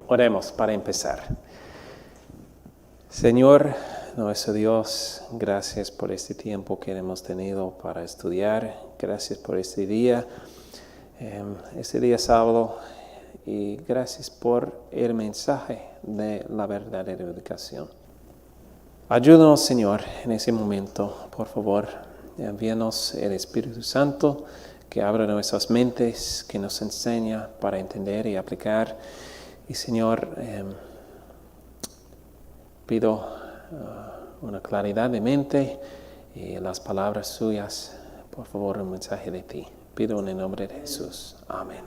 Oremos para empezar. Señor, nuestro Dios, gracias por este tiempo que hemos tenido para estudiar. Gracias por este día sábado. Y gracias por el mensaje de la verdadera educación. Ayúdanos, Señor, en ese momento, por favor. Envíanos el Espíritu Santo que abra nuestras mentes, que nos enseña para entender y aplicar. Y Señor, pido una claridad de mente y las palabras suyas, por favor, un mensaje de ti. Pido en el nombre de Jesús. Amén.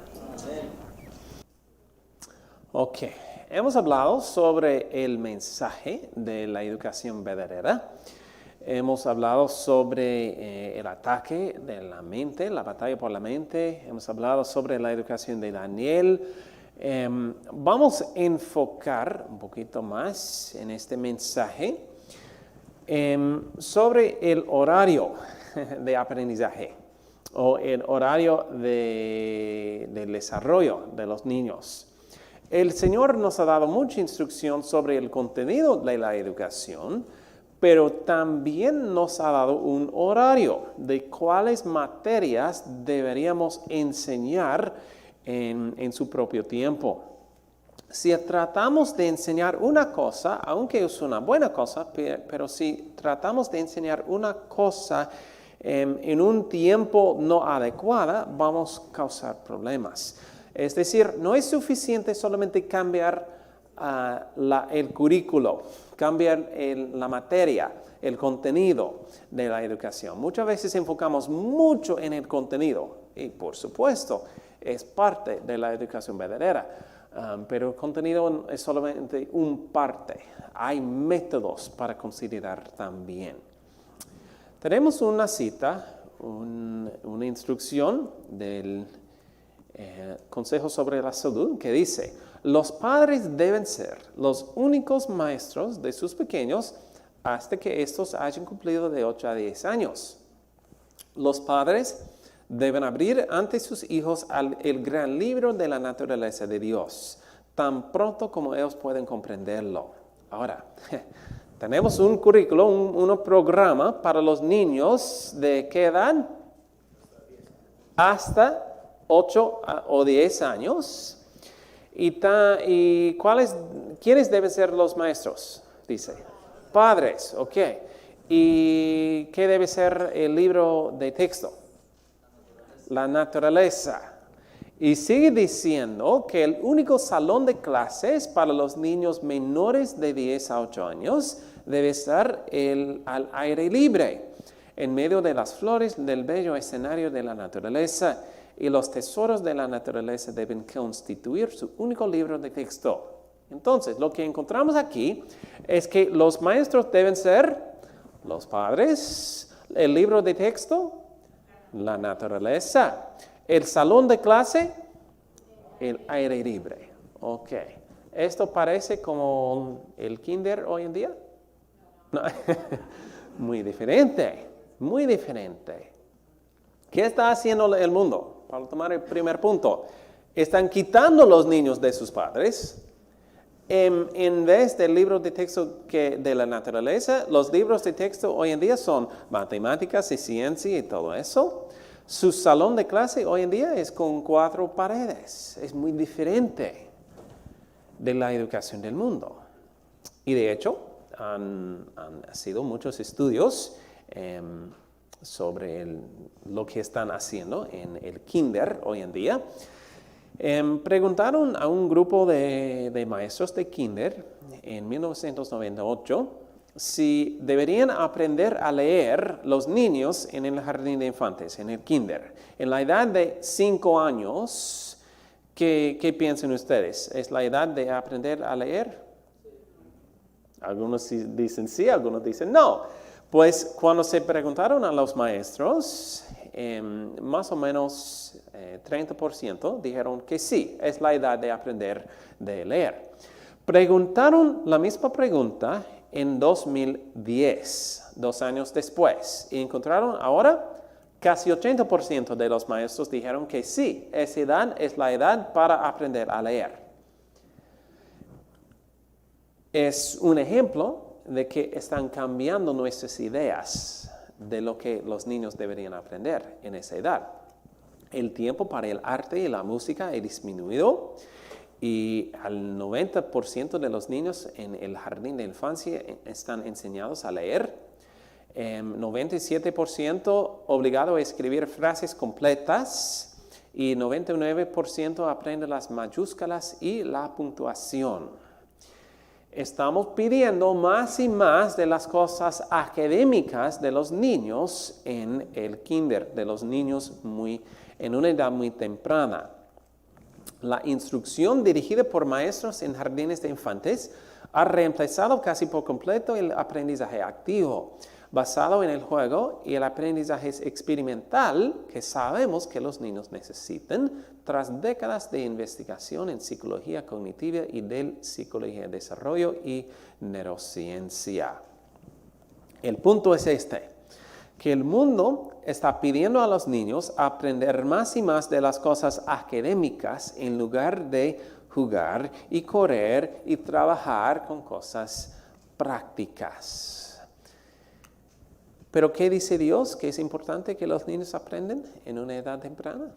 Ok, hemos hablado sobre el mensaje de la educación verdadera. Hemos hablado sobre el ataque de la mente, la batalla por la mente. Hemos hablado sobre la educación de Daniel. Vamos a enfocar un poquito más en este mensaje sobre el horario de aprendizaje o el horario del desarrollo de los niños. El Señor nos ha dado mucha instrucción sobre el contenido de la educación, pero también nos ha dado un horario de cuáles materias deberíamos enseñar en su propio tiempo. Si tratamos de enseñar una cosa, aunque es una buena cosa, pero si tratamos de enseñar una cosa en un tiempo no adecuado, vamos a causar problemas. Es decir, no es suficiente solamente cambiar el currículo, cambiar la materia, el contenido de la educación. Muchas veces enfocamos mucho en el contenido y, por supuesto, es parte de la educación verdadera, pero el contenido es solamente un parte. Hay métodos para considerar también. Tenemos una cita, una instrucción del Consejo sobre la Salud que dice: los padres deben ser los únicos maestros de sus pequeños hasta que estos hayan cumplido de 8 a 10 años. Los padres deben abrir ante sus hijos el gran libro de la naturaleza de Dios, tan pronto como ellos pueden comprenderlo. Ahora, tenemos un currículo, un programa para los niños de ¿qué edad? Hasta 8 o 10 años. ¿Quiénes deben ser los maestros? Dice, padres, ok. ¿Y qué debe ser el libro de texto? La naturaleza. Y sigue diciendo que el único salón de clases para los niños menores de 10 a 8 años debe estar al aire libre, en medio de las flores del bello escenario de la naturaleza, y los tesoros de la naturaleza deben constituir su único libro de texto. Entonces, lo que encontramos aquí es que los maestros deben ser los padres, el libro de texto, la naturaleza, el salón de clase, el aire libre. Ok. ¿Esto parece como el kinder hoy en día? No. Muy diferente, muy diferente. ¿Qué está haciendo el mundo? Para tomar el primer punto, están quitando los niños de sus padres. En vez del libro de texto de la naturaleza, los libros de texto hoy en día son matemáticas y ciencia y todo eso. Su salón de clase hoy en día es con 4 paredes. Es muy diferente de la educación del mundo. Y de hecho, han sido muchos estudios sobre lo que están haciendo en el kinder hoy en día. Preguntaron a un grupo de maestros de kinder en 1998 si deberían aprender a leer los niños en el jardín de infantes, en el kinder. En la edad de 5 años, ¿qué piensan ustedes? ¿Es la edad de aprender a leer? Algunos dicen sí, algunos dicen no. Pues cuando se preguntaron a los maestros, más o menos 30% dijeron que sí, es la edad de aprender de leer. Preguntaron la misma pregunta en 2010, 2 años después, y encontraron ahora casi 80% de los maestros dijeron que sí, esa edad es la edad para aprender a leer. es un ejemplo de que están cambiando nuestras ideas de lo que los niños deberían aprender en esa edad. El tiempo para el arte y la música ha disminuido y al 90% de los niños en el jardín de infancia están enseñados a leer. 97% obligado a escribir frases completas y 99% aprende las mayúsculas y la puntuación. Estamos pidiendo más y más de las cosas académicas de los niños en el kinder, de los niños en una edad muy temprana. La instrucción dirigida por maestros en jardines de infantes ha reemplazado casi por completo el aprendizaje activo, basado en el juego y el aprendizaje experimental que sabemos que los niños necesitan tras décadas de investigación en psicología cognitiva y de psicología de desarrollo y neurociencia. El punto es que el mundo está pidiendo a los niños aprender más y más de las cosas académicas en lugar de jugar y correr y trabajar con cosas prácticas. Pero ¿qué dice Dios? Que es importante que los niños aprendan en una edad temprana.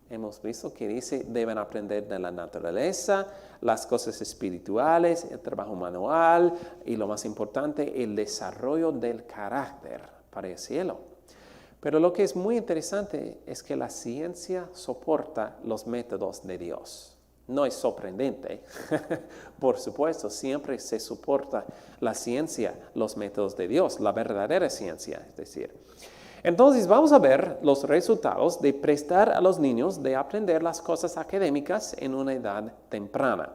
Hemos visto que dice deben aprender de la naturaleza, las cosas espirituales, el trabajo manual y lo más importante, el desarrollo del carácter para el cielo. Pero lo que es muy interesante es que la ciencia soporta los métodos de Dios. No es sorprendente, por supuesto, siempre se soporta la ciencia, los métodos de Dios, la verdadera ciencia, es decir. Entonces vamos a ver los resultados de prestar a los niños de aprender las cosas académicas en una edad temprana.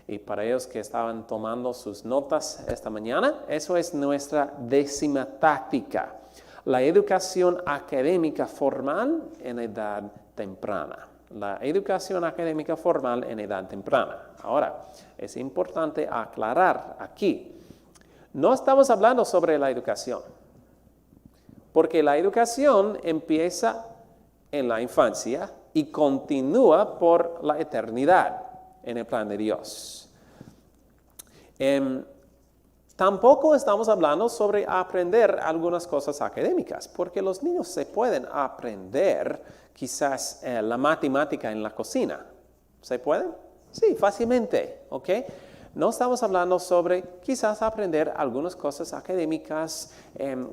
Y para ellos que estaban tomando sus notas esta mañana, eso es nuestra 10ª táctica, la educación académica formal en edad temprana. La educación académica formal en edad temprana. Ahora, es importante aclarar aquí, no estamos hablando sobre la educación, porque la educación empieza en la infancia y continúa por la eternidad en el plan de Dios. Tampoco estamos hablando sobre aprender algunas cosas académicas, porque los niños se pueden aprender quizás la matemática en la cocina. ¿Se pueden? Sí, fácilmente, ¿ok? No estamos hablando sobre quizás aprender algunas cosas académicas,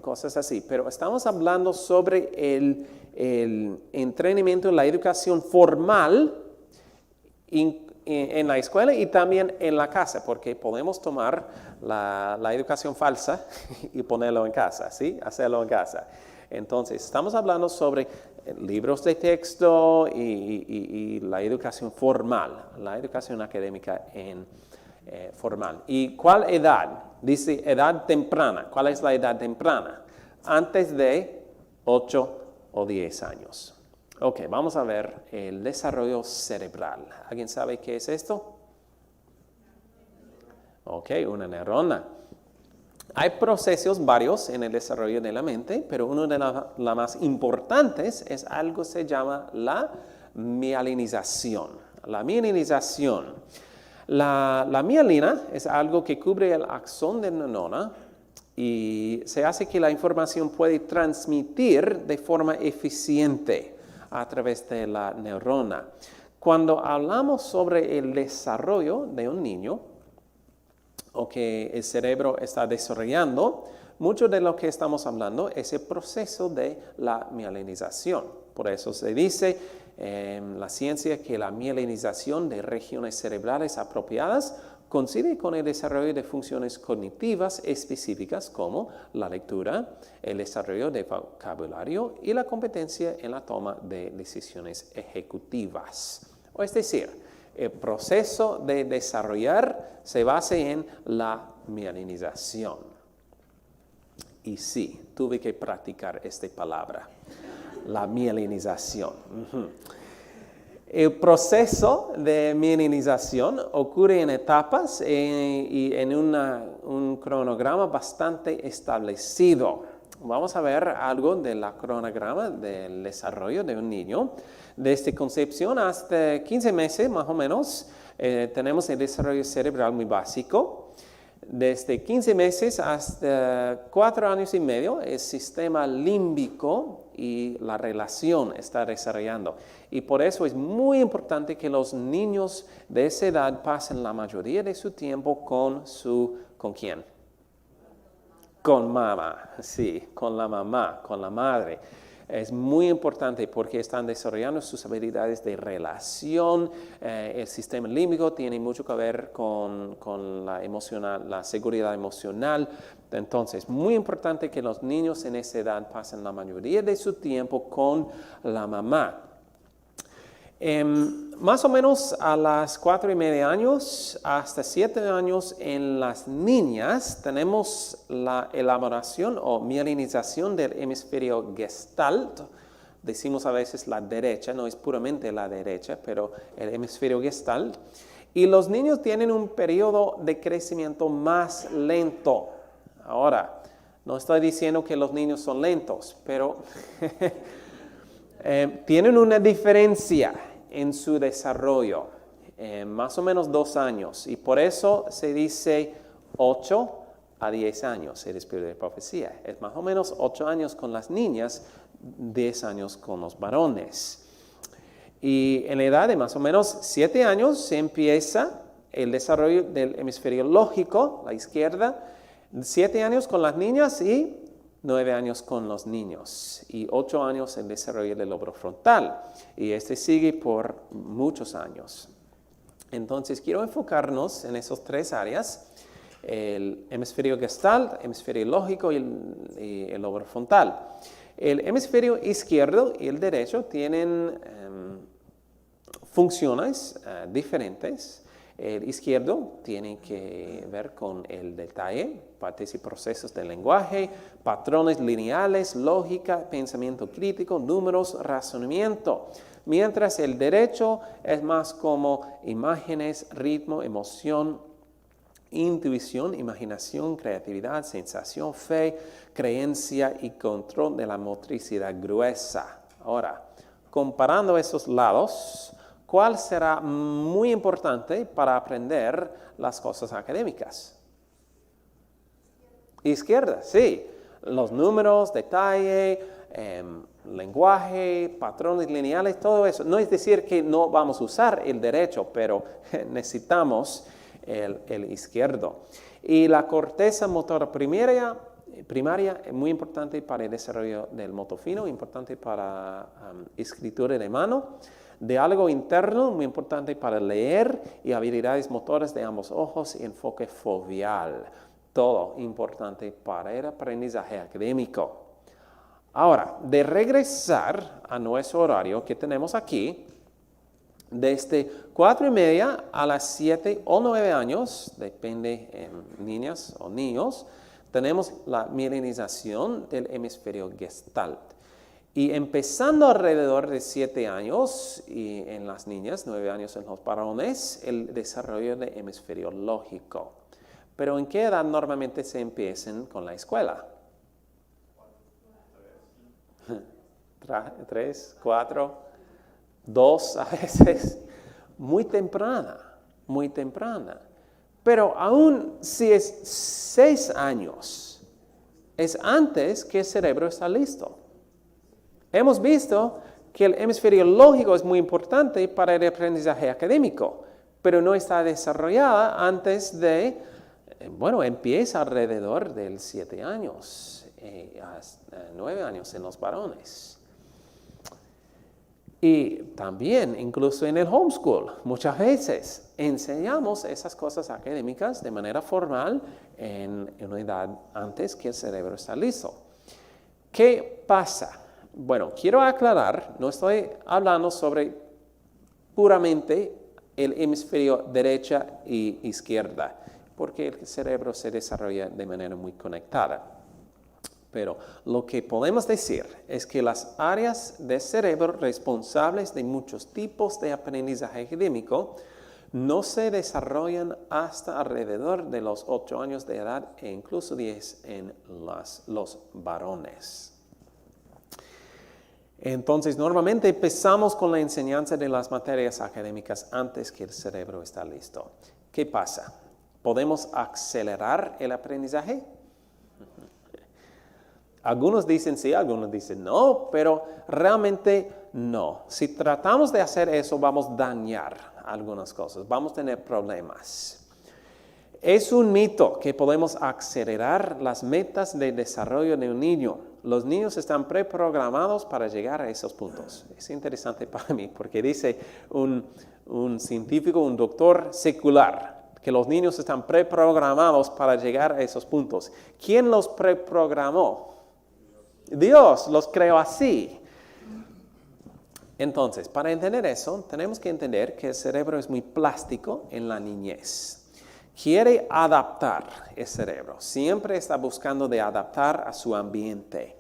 cosas así, pero estamos hablando sobre el entrenamiento, la educación formal en la escuela y también en la casa, porque podemos tomar la educación falsa y ponerlo en casa, ¿sí? Hacerlo en casa. Entonces, estamos hablando sobre libros de texto y la educación formal, la educación académica formal. ¿Y cuál edad? Dice edad temprana. ¿Cuál es la edad temprana? Antes de 8 o 10 años. Ok, vamos a ver el desarrollo cerebral. ¿Alguien sabe qué es esto? Ok, una neurona. Hay procesos varios en el desarrollo de la mente, pero uno de las más importantes es algo que se llama la mielinización. La mielinización. La mielina es algo que cubre el axón de neurona y se hace que la información puede transmitir de forma eficiente a través de la neurona. Cuando hablamos sobre el desarrollo de un niño, o que el cerebro está desarrollando, mucho de lo que estamos hablando es el proceso de la mielinización. Por eso se dice en la ciencia que la mielinización de regiones cerebrales apropiadas coincide con el desarrollo de funciones cognitivas específicas como la lectura, el desarrollo de vocabulario y la competencia en la toma de decisiones ejecutivas. O es decir, el proceso de desarrollar se basa en la mielinización. Y sí, tuve que practicar esta palabra, la mielinización. El proceso de mielinización ocurre en etapas y en un cronograma bastante establecido. Vamos a ver algo del cronograma del desarrollo de un niño. Desde concepción hasta 15 meses más o menos tenemos el desarrollo cerebral muy básico. Desde 15 meses hasta 4 años y medio, el sistema límbico y la relación está desarrollando. Y por eso es muy importante que los niños de esa edad pasen la mayoría de su tiempo ¿con quién? Con mamá, sí, con la mamá, con la madre. Es muy importante porque están desarrollando sus habilidades de relación. El sistema límbico tiene mucho que ver con la seguridad emocional. Entonces, muy importante que los niños en esa edad pasen la mayoría de su tiempo con la mamá. Más o menos a las 4,5 años hasta 7 años en las niñas tenemos la elaboración o mielinización del hemisferio gestalt. Decimos a veces la derecha, no es puramente la derecha, pero el hemisferio gestalt. Y los niños tienen un periodo de crecimiento más lento. Ahora, no estoy diciendo que los niños son lentos, pero tienen una diferencia en su desarrollo, más o menos 2 años, y por eso se dice 8 a 10 años el espíritu de profecía. Es más o menos 8 años con las niñas, 10 años con los varones. Y en la edad de más o menos 7 años se empieza el desarrollo del hemisferio lógico, la izquierda, 7 años con las niñas y 9 años con los niños y 8 años el desarrollo del lóbulo frontal. Y este sigue por muchos años. Entonces, quiero enfocarnos en esas 3 áreas, el hemisferio gestalt, el hemisferio lógico y el lóbulo frontal. El hemisferio izquierdo y el derecho tienen funciones diferentes. El izquierdo tiene que ver con el detalle, partes y procesos del lenguaje, patrones lineales, lógica, pensamiento crítico, números, razonamiento. Mientras el derecho es más como imágenes, ritmo, emoción, intuición, imaginación, creatividad, sensación, fe, creencia y control de la motricidad gruesa. Ahora, comparando esos lados, ¿cuál será muy importante para aprender las cosas académicas? Izquierda, sí. Los números, detalle, lenguaje, patrones lineales, todo eso. No es decir que no vamos a usar el derecho, pero necesitamos el izquierdo. Y la corteza motora primaria es muy importante para el desarrollo del motor fino, importante para escritura de mano. Diálogo interno, muy importante para leer, y habilidades motoras de ambos ojos y enfoque foveal. Todo importante para el aprendizaje académico. Ahora, de regresar a nuestro horario que tenemos aquí, desde 4:30 a las 7 o 9 años, depende niñas o niños, tenemos la mielinización del hemisferio gestalt. Y empezando alrededor de 7 años y en las niñas, 9 años en los varones, el desarrollo del hemisferio lógico. Pero ¿en qué edad normalmente se empiezan con la escuela? 3, 4, 2 a veces. Muy temprana. Pero aún si es 6 años, es antes que el cerebro está listo. Hemos visto que el hemisferio lógico es muy importante para el aprendizaje académico, pero no está desarrollada antes de, empieza alrededor de 7 años, hasta 9 años en los varones. Y también, incluso en el homeschool, muchas veces enseñamos esas cosas académicas de manera formal en una edad antes que el cerebro está listo. ¿Qué pasa? Bueno, quiero aclarar, no estoy hablando sobre puramente el hemisferio derecha y izquierda, porque el cerebro se desarrolla de manera muy conectada. Pero lo que podemos decir es que las áreas del cerebro responsables de muchos tipos de aprendizaje académico no se desarrollan hasta alrededor de los 8 años de edad e incluso 10 en los varones. Entonces, normalmente empezamos con la enseñanza de las materias académicas antes que el cerebro está listo. ¿Qué pasa? ¿Podemos acelerar el aprendizaje? Algunos dicen sí, algunos dicen no, pero realmente no. Si tratamos de hacer eso, vamos a dañar algunas cosas, vamos a tener problemas. Es un mito que podemos acelerar las metas de desarrollo de un niño. Los niños están preprogramados para llegar a esos puntos. Es interesante para mí porque dice un científico, un doctor secular, que los niños están preprogramados para llegar a esos puntos. ¿Quién los preprogramó? Dios los creó así. Entonces, para entender eso, tenemos que entender que el cerebro es muy plástico en la niñez. Quiere adaptar el cerebro. Siempre está buscando de adaptar a su ambiente.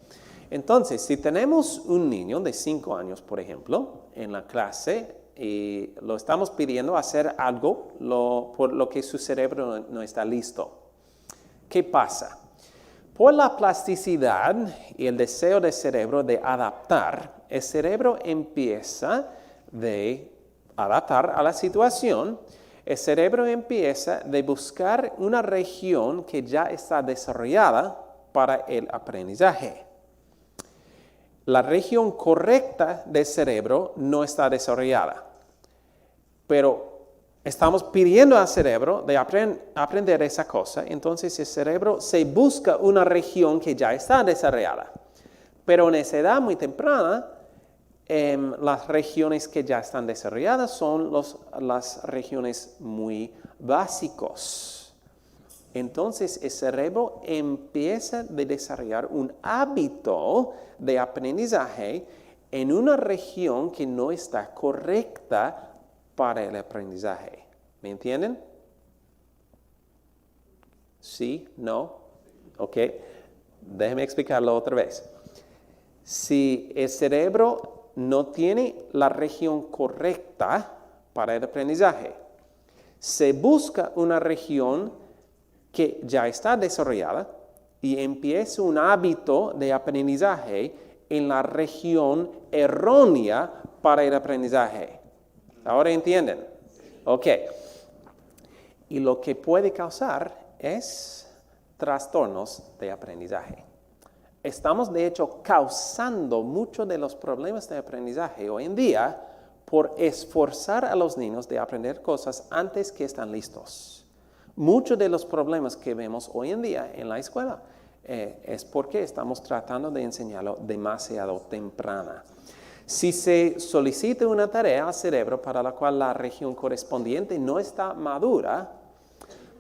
Entonces, si tenemos un niño de 5 años, por ejemplo, en la clase, y lo estamos pidiendo hacer algo por lo que su cerebro no está listo, ¿qué pasa? Por la plasticidad y el deseo del cerebro de adaptar, el cerebro empieza de adaptar a la situación. El cerebro empieza de buscar una región que ya está desarrollada para el aprendizaje. La región correcta del cerebro no está desarrollada, pero estamos pidiendo al cerebro de aprender esa cosa, entonces el cerebro se busca una región que ya está desarrollada. Pero en esa edad muy temprana, las regiones que ya están desarrolladas son las regiones muy básicas. Entonces el cerebro empieza a desarrollar un hábito de aprendizaje en una región que no está correcta para el aprendizaje. ¿Me entienden? ¿Sí? ¿No? Ok. Déjenme explicarlo otra vez. Si el cerebro no tiene la región correcta para el aprendizaje, se busca una región que ya está desarrollada y empieza un hábito de aprendizaje en la región errónea para el aprendizaje. ¿Ahora entienden? Ok. Y lo que puede causar es trastornos de aprendizaje. Estamos, de hecho, causando muchos de los problemas de aprendizaje hoy en día por esforzar a los niños de aprender cosas antes que están listos. Muchos de los problemas que vemos hoy en día en la escuela es porque estamos tratando de enseñarlo demasiado temprana. Si se solicita una tarea al cerebro para la cual la región correspondiente no está madura,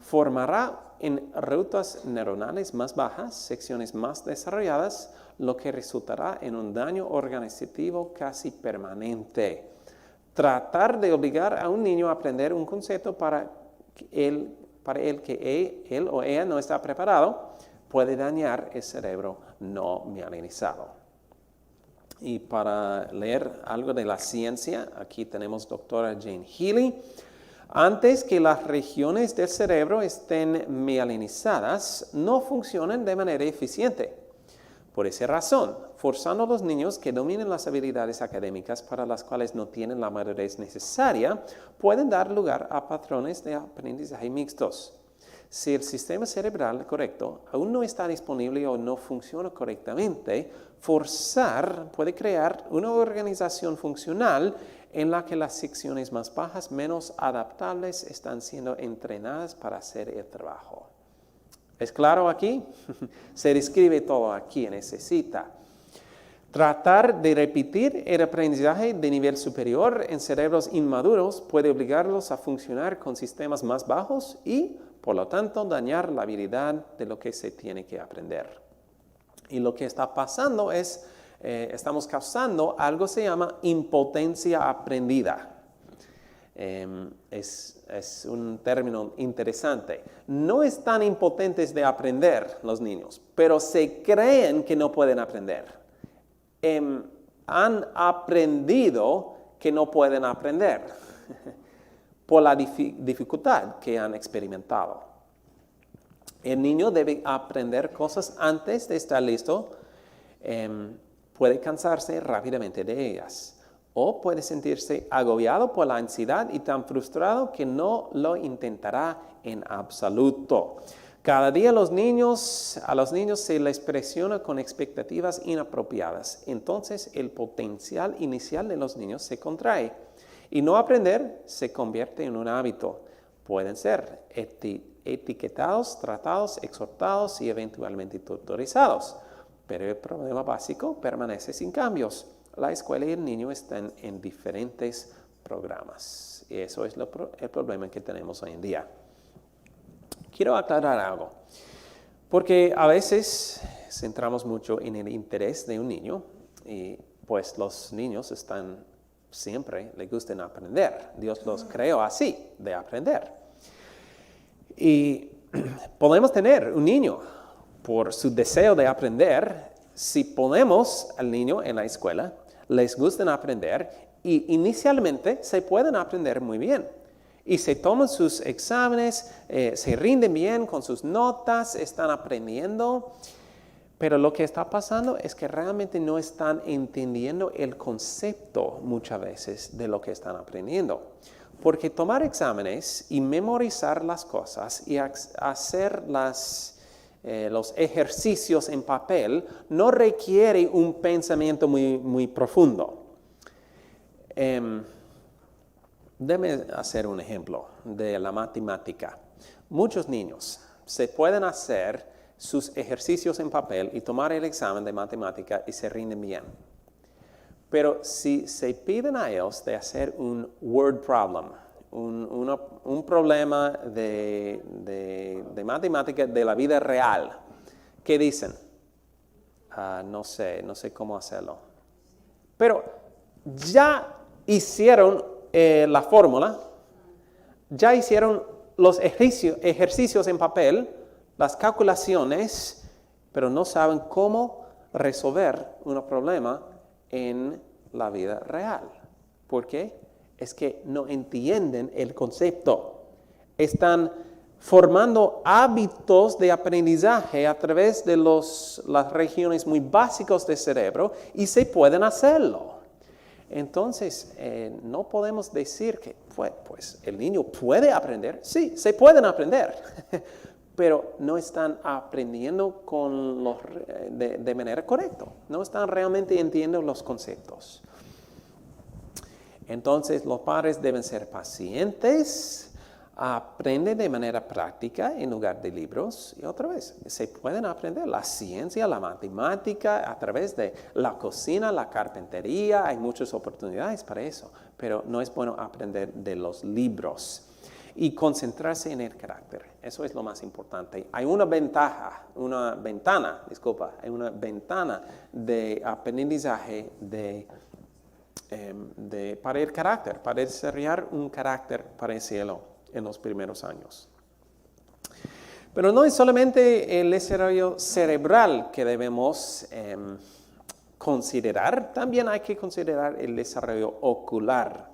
formará en rutas neuronales más bajas, secciones más desarrolladas, lo que resultará en un daño organizativo casi permanente. Tratar de obligar a un niño a aprender un concepto para el que él o ella no está preparado puede dañar el cerebro no mielinizado. Y para leer algo de la ciencia, aquí tenemos doctora Jane Healy. Antes que las regiones del cerebro estén mielinizadas, no funcionan de manera eficiente. Por esa razón, forzando a los niños que dominen las habilidades académicas para las cuales no tienen la madurez necesaria, pueden dar lugar a patrones de aprendizaje mixtos. Si el sistema cerebral correcto aún no está disponible o no funciona correctamente, forzar puede crear una organización funcional en la que las secciones más bajas, menos adaptables, están siendo entrenadas para hacer el trabajo. ¿Es claro aquí? Se describe todo aquí en esa cita. Tratar de repetir el aprendizaje de nivel superior en cerebros inmaduros puede obligarlos a funcionar con sistemas más bajos y, por lo tanto, dañar la habilidad de lo que se tiene que aprender. Y lo que está pasando es, estamos causando algo que se llama impotencia aprendida. Es un término interesante. No están impotentes de aprender los niños, pero se creen que no pueden aprender. Han aprendido que no pueden aprender por la dificultad que han experimentado. El niño debe aprender cosas antes de estar listo. Puede cansarse rápidamente de ellas. O puede sentirse agobiado por la ansiedad y tan frustrado que no lo intentará en absoluto. Cada día a los niños se les presiona con expectativas inapropiadas. Entonces el potencial inicial de los niños se contrae. Y no aprender se convierte en un hábito. Pueden ser etiquetados, tratados, exhortados y eventualmente tutorizados. Pero el problema básico permanece sin cambios. La escuela y el niño están en diferentes programas. Y eso es el problema que tenemos hoy en día. Quiero aclarar algo. Porque a veces centramos mucho en el interés de un niño y pues los niños siempre les gustan aprender. Dios los creó así, de aprender. Y podemos tener un niño por su deseo de aprender. Si ponemos al niño en la escuela, les gustan aprender y inicialmente se pueden aprender muy bien. Y se toman sus exámenes, se rinden bien con sus notas, están aprendiendo. Pero lo que está pasando es que realmente no están entendiendo el concepto muchas veces de lo que están aprendiendo. Porque tomar exámenes y memorizar las cosas y hacer los ejercicios en papel no requiere un pensamiento muy profundo. Déjame hacer un ejemplo de la matemática. Muchos niños se pueden hacer sus ejercicios en papel y tomar el examen de matemática y se rinden bien. Pero si se piden a ellos de hacer un word problem, un problema de matemática de la vida real, ¿qué dicen? No sé cómo hacerlo. Pero ya hicieron la fórmula, ya hicieron los ejercicios en papel, las calculaciones, pero no saben cómo resolver un problema en la vida real. ¿Por qué? Es que no entienden el concepto. Están formando hábitos de aprendizaje a través de las regiones muy básicas del cerebro y se pueden hacerlo. Entonces, no podemos decir que pues, el niño puede aprender. Sí, se pueden aprender, pero no están aprendiendo de manera correcta. No están realmente entendiendo los conceptos. Entonces, los padres deben ser pacientes, aprenden de manera práctica en lugar de libros. Y otra vez, se pueden aprender la ciencia, la matemática, a través de la cocina, la carpintería. Hay muchas oportunidades para eso, pero no es bueno aprender de los libros. Y concentrarse en el carácter. Eso es lo más importante. Hay una ventana de aprendizaje para el carácter, para desarrollar un carácter para el cielo en los primeros años. Pero no es solamente el desarrollo cerebral que debemos considerar, también hay que considerar el desarrollo ocular.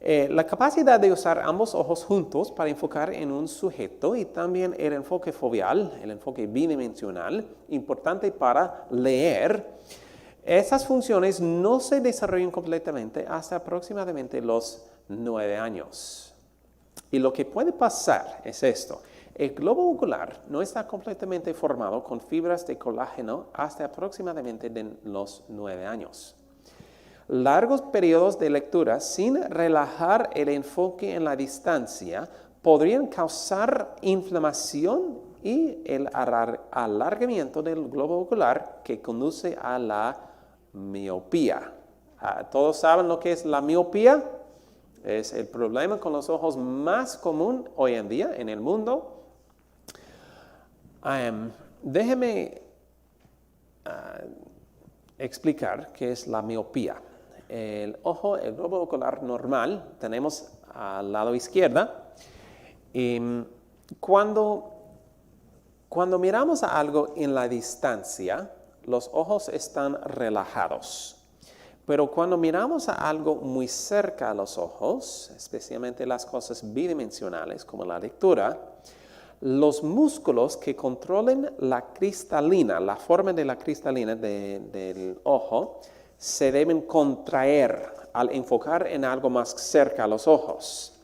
La capacidad de usar ambos ojos juntos para enfocar en un sujeto y también el enfoque foveal, el enfoque bidimensional, importante para leer. Esas funciones no se desarrollan completamente hasta aproximadamente los 9 años. Y lo que puede pasar es esto. El globo ocular no está completamente formado con fibras de colágeno hasta aproximadamente los 9 años. Largos periodos de lectura sin relajar el enfoque en la distancia podrían causar inflamación y el alargamiento del globo ocular que conduce a la miopía. ¿Todos saben lo que es la miopía? Es el problema con los ojos más común hoy en día en el mundo. Déjeme explicar qué es la miopía. El globo ocular normal, tenemos al lado izquierdo. Cuando miramos a algo en la distancia, los ojos están relajados. Pero cuando miramos a algo muy cerca a los ojos, especialmente las cosas bidimensionales como la lectura, los músculos que controlan la cristalina, la forma de la cristalina del ojo, se deben contraer al enfocar en algo más cerca a los ojos.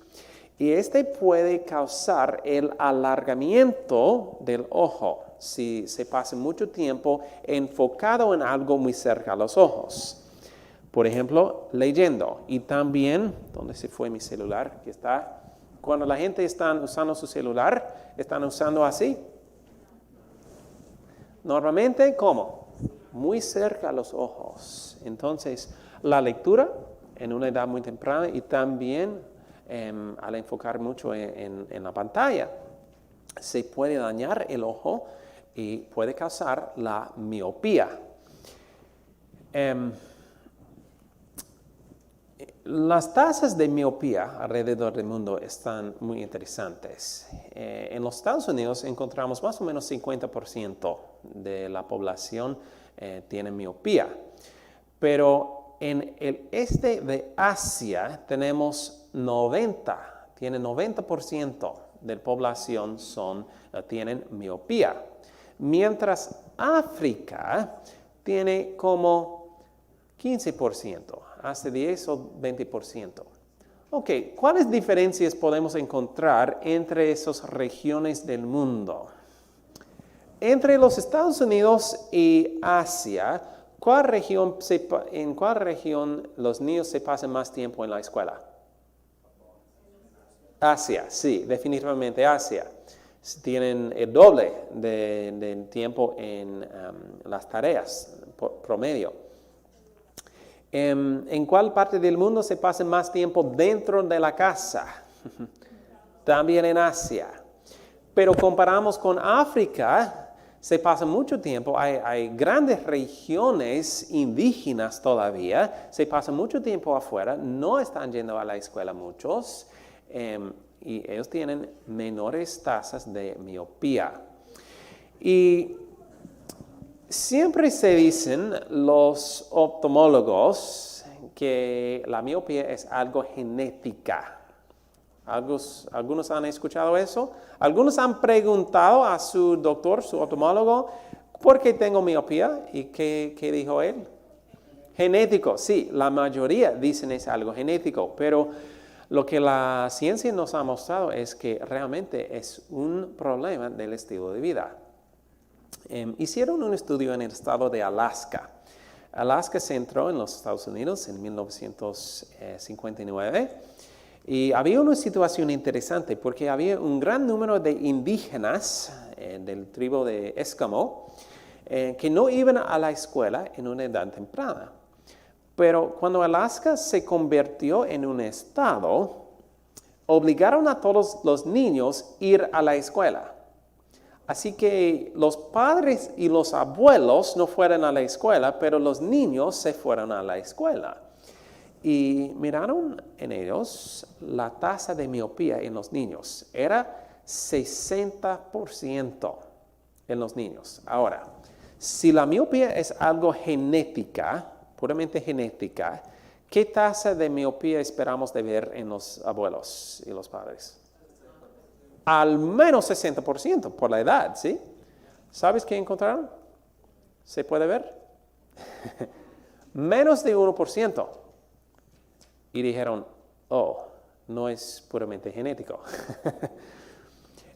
Y este puede causar el alargamiento del ojo si se pasa mucho tiempo enfocado en algo muy cerca a los ojos. Por ejemplo, leyendo. Y también, ¿dónde se fue mi celular? Aquí está. Cuando la gente está usando su celular, están usando así. Normalmente, ¿cómo? Muy cerca a los ojos. Entonces, la lectura en una edad muy temprana y también al enfocar mucho en la pantalla, se puede dañar el ojo y puede causar la miopía. Las tasas de miopía alrededor del mundo están muy interesantes. En los Estados Unidos encontramos más o menos 50% de la población tiene miopía. Pero en el este de Asia tenemos 90% de la población tienen miopía. Mientras África tiene como 15%. Hasta 10 o 20%. Ok, ¿cuáles diferencias podemos encontrar entre esas regiones del mundo? Entre los Estados Unidos y Asia, ¿en cuál región los niños se pasan más tiempo en la escuela? Asia, sí, definitivamente Asia. Tienen el doble de tiempo en las tareas promedio. ¿En cuál parte del mundo se pasa más tiempo dentro de la casa? También en Asia. Pero comparamos con África, se pasa mucho tiempo, hay grandes regiones indígenas todavía, se pasa mucho tiempo afuera, no están yendo a la escuela muchos, y ellos tienen menores tasas de miopía. Y siempre se dicen los oftalmólogos que la miopía es algo genética. ¿Algunos han escuchado eso? Algunos han preguntado a su doctor, su oftalmólogo, ¿por qué tengo miopía? ¿Y qué dijo él? Genético, sí, la mayoría dicen es algo genético, pero lo que la ciencia nos ha mostrado es que realmente es un problema del estilo de vida. Hicieron un estudio en el estado de Alaska. Alaska se entró en los Estados Unidos en 1959 y había una situación interesante porque había un gran número de indígenas del tribu de Eskimo que no iban a la escuela en una edad temprana. Pero cuando Alaska se convirtió en un estado, obligaron a todos los niños a ir a la escuela. Así que los padres y los abuelos no fueron a la escuela, pero los niños se fueron a la escuela. Y miraron en ellos la tasa de miopía en los niños. Era 60% en los niños. Ahora, si la miopía es algo genética, puramente genética, ¿qué tasa de miopía esperamos de ver en los abuelos y los padres? Al menos 60% por la edad, ¿sí? ¿Sabes qué encontraron? ¿Se puede ver? Menos de 1%. Y dijeron, no es puramente genético.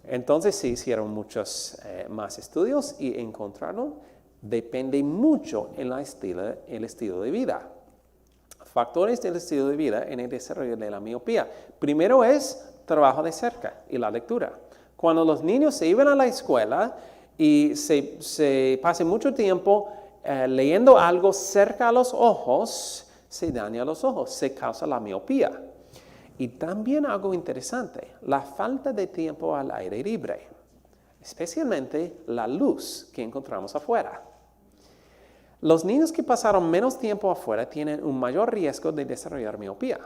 Entonces se hicieron muchos más estudios y encontraron, depende mucho en el estilo de vida. Factores del estilo de vida en el desarrollo de la miopía. Primero es trabajo de cerca y la lectura. Cuando los niños se iban a la escuela y se pasa mucho tiempo leyendo algo cerca a los ojos, se daña los ojos, se causa la miopía. Y también algo interesante, la falta de tiempo al aire libre, especialmente la luz que encontramos afuera. Los niños que pasaron menos tiempo afuera tienen un mayor riesgo de desarrollar miopía.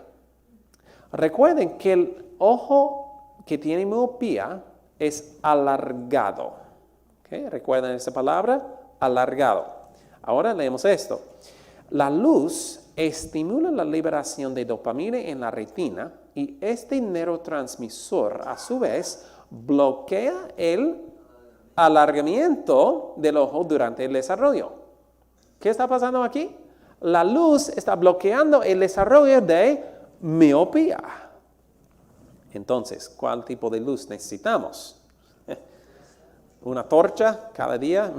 Recuerden que el ojo que tiene miopía es alargado. ¿Okay? ¿Recuerdan esa palabra? Alargado. Ahora leemos esto. La luz estimula la liberación de dopamina en la retina y este neurotransmisor a su vez bloquea el alargamiento del ojo durante el desarrollo. ¿Qué está pasando aquí? la luz está bloqueando el desarrollo de miopía. Entonces, ¿cuál tipo de luz necesitamos? ¿Una torcha cada día?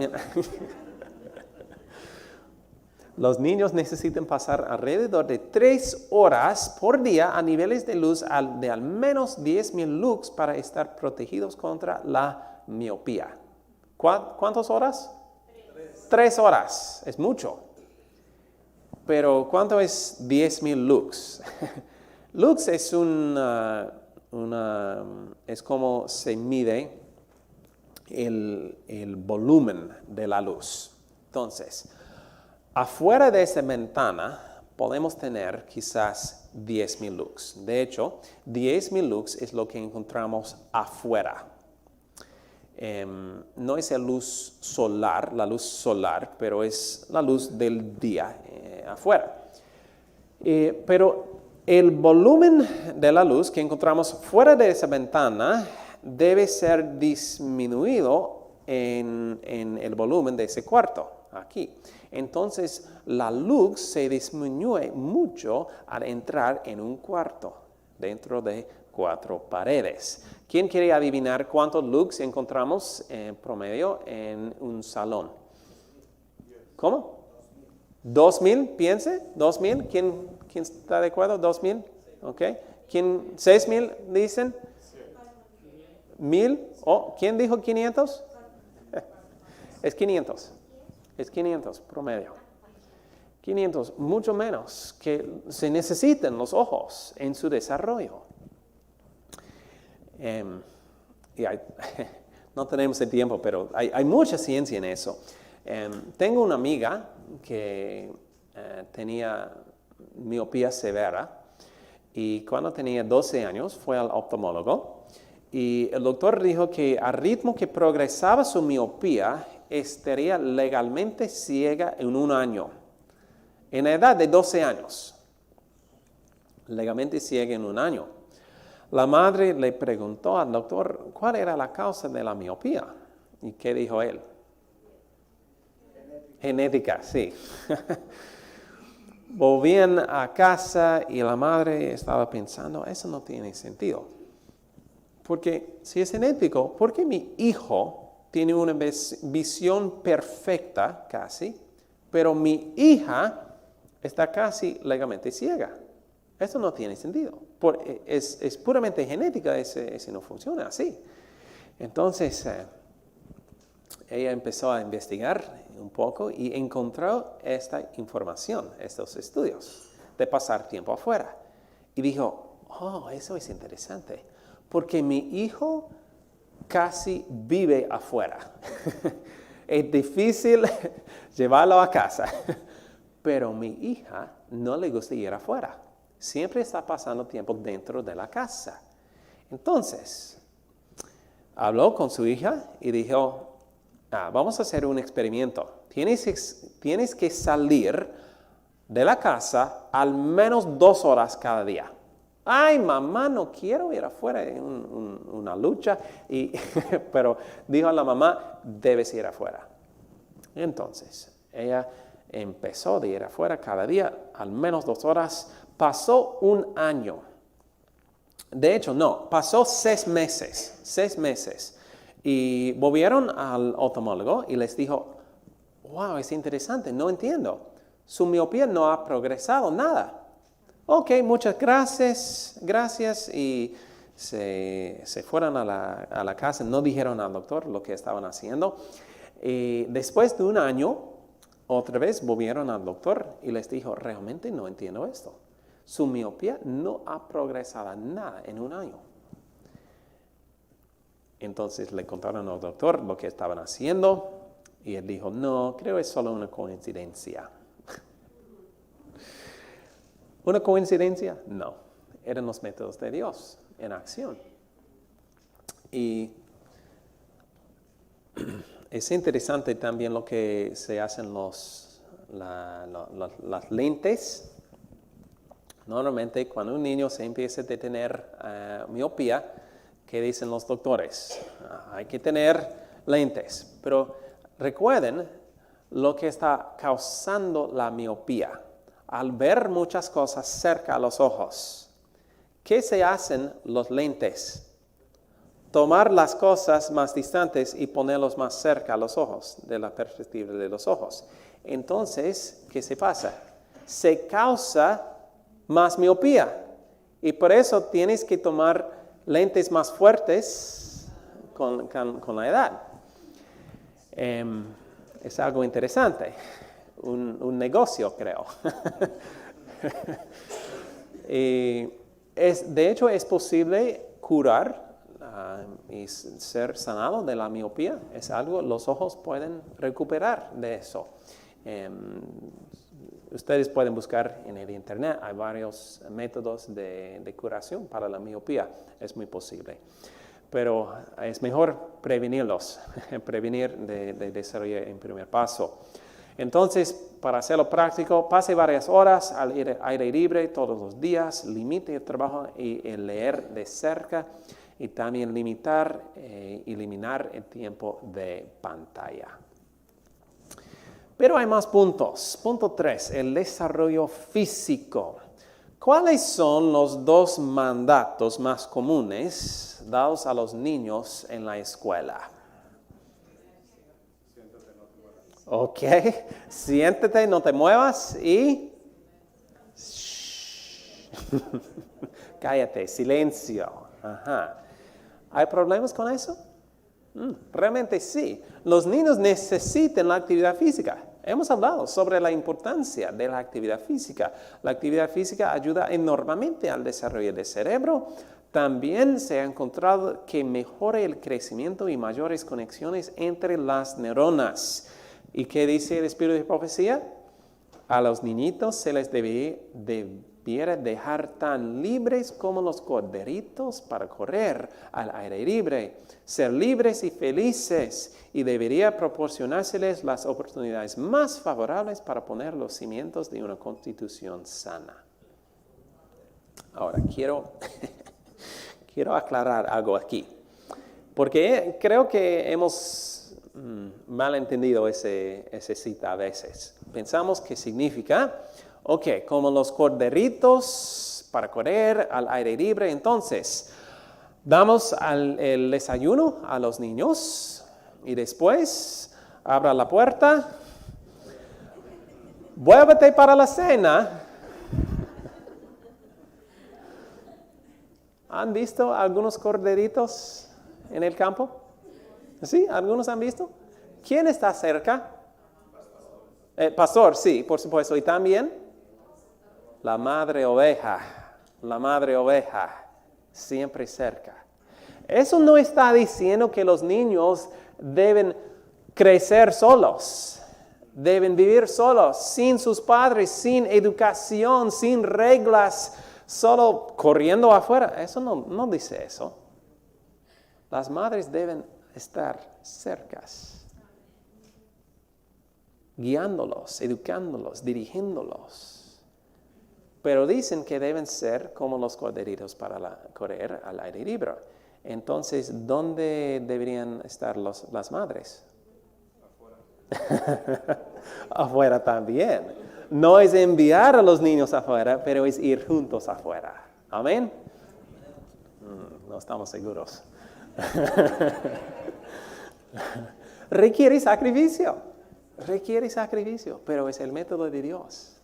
Los niños necesitan pasar alrededor de 3 horas por día a niveles de luz de al menos 10,000 lux para estar protegidos contra la miopía. ¿Cuántas horas? 3 horas, es mucho. Pero ¿cuánto es 10,000 lux? Lux es es como se mide el volumen de la luz. Entonces, afuera de esa ventana podemos tener quizás 10,000 lux. De hecho, 10,000 lux es lo que encontramos afuera. No es la luz solar, pero es la luz del día afuera. Pero el volumen de la luz que encontramos fuera de esa ventana debe ser disminuido en el volumen de ese cuarto, aquí. Entonces, la luz se disminuye mucho al entrar en un cuarto, dentro de 4 paredes. ¿Quién quiere adivinar cuántos lux encontramos en promedio en un salón? ¿Cómo? 2,000, piense. 2,000. ¿Quién está de acuerdo? 2,000. ¿Ok? 6,000 dicen. 1,000. Oh, ¿quién dijo 500? Es 500. Es 500 promedio. 500, mucho menos que se necesitan los ojos en su desarrollo. No tenemos el tiempo, pero hay mucha ciencia en eso. Tengo una amiga que tenía miopía severa y cuando tenía 12 años fue al oftalmólogo y el doctor dijo que al ritmo que progresaba su miopía estaría legalmente ciega en 1 año. En la edad de 12 años, legalmente ciega en 1 año. La madre le preguntó al doctor cuál era la causa de la miopía. ¿Y qué dijo él? Genética, sí. Volvían a casa y la madre estaba pensando, eso no tiene sentido. Porque si es genético, ¿por qué mi hijo tiene una visión perfecta casi, pero mi hija está casi legalmente ciega? Eso no tiene sentido. Es puramente genética, ese no funciona así. Entonces, ella empezó a investigar un poco y encontró esta información, estos estudios, de pasar tiempo afuera. Y dijo, oh, eso es interesante, porque mi hijo casi vive afuera. Es difícil llevarlo a casa, pero mi hija no le gusta ir afuera. Siempre está pasando tiempo dentro de la casa. Entonces, habló con su hija y dijo, vamos a hacer un experimento. Tienes que salir de la casa al menos 2 horas cada día. Ay, mamá, no quiero ir afuera en una lucha. Pero dijo a la mamá, debes ir afuera. Entonces, ella empezó de ir afuera cada día, al menos 2 horas. Pasó 1 año. De hecho, no, pasó 6 meses. 6 meses. Y volvieron al oftalmólogo y les dijo, wow, es interesante, no entiendo. Su miopía no ha progresado nada. Ok, muchas gracias. Y se fueron a la casa, no dijeron al doctor lo que estaban haciendo. Y después de 1 año, otra vez volvieron al doctor y les dijo, realmente no entiendo esto. Su miopía no ha progresado nada en 1 año. Entonces le contaron al doctor lo que estaban haciendo y él dijo, no, creo que es solo una coincidencia. ¿Una coincidencia? No, eran los métodos de Dios en acción. Y es interesante también lo que se hacen las lentes. Normalmente cuando un niño se empieza a tener miopía, ¿qué dicen los doctores? Hay que tener lentes. Pero recuerden lo que está causando la miopía. al ver muchas cosas cerca a los ojos. ¿Qué se hacen los lentes? Tomar las cosas más distantes y ponerlos más cerca a los ojos, de la perspectiva de los ojos. Entonces, ¿qué se pasa? Se causa más miopía. Y por eso tienes que tomar lentes más fuertes con la edad. Es algo interesante. Un negocio, creo. De hecho, es posible curar y ser sanado de la miopía. Es algo, los ojos pueden recuperar de eso. Ustedes pueden buscar en el internet, hay varios métodos de curación para la miopía, es muy posible. Pero es mejor prevenirlos, prevenir de desarrollar en primer paso. Entonces, para hacerlo práctico, pase varias horas al aire libre todos los días, limite el trabajo y el leer de cerca y también eliminar el tiempo de pantalla. Pero hay más puntos. Punto 3, el desarrollo físico. ¿Cuáles son los 2 mandatos más comunes dados a los niños en la escuela? Ok, siéntete, no te muevas y cállate, silencio. Ajá. ¿Hay problemas con eso? Realmente sí. Los niños necesitan la actividad física. Hemos hablado sobre la importancia de la actividad física. La actividad física ayuda enormemente al desarrollo del cerebro. También se ha encontrado que mejora el crecimiento y mayores conexiones entre las neuronas. ¿Y qué dice el espíritu de profecía? A los niñitos se les debiera dejar tan libres como los corderitos para correr al aire libre, ser libres y felices, y debería proporcionárseles las oportunidades más favorables para poner los cimientos de una constitución sana. Ahora, quiero aclarar algo aquí, porque creo que hemos malentendido ese cita a veces. Pensamos que significa, como los corderitos para correr al aire libre. Entonces, damos el desayuno a los niños y después abra la puerta, vuélvete para la cena. ¿Han visto algunos corderitos en el campo? ¿Sí? ¿Algunos han visto? ¿Quién está cerca? El pastor, sí, por supuesto. Y también la madre oveja. La madre oveja, siempre cerca. Eso no está diciendo que los niños deben crecer solos. Deben vivir solos, sin sus padres, sin educación, sin reglas, solo corriendo afuera. Eso no dice eso. Las madres deben estar cercas, guiándolos, educándolos, dirigiéndolos. Pero dicen que deben ser como los corderitos para correr al aire libre. Entonces, ¿dónde deberían estar las madres? Afuera. Afuera también. No es enviar a los niños afuera, pero es ir juntos afuera. ¿Amén? No estamos seguros. Requiere sacrificio, pero es el método de Dios.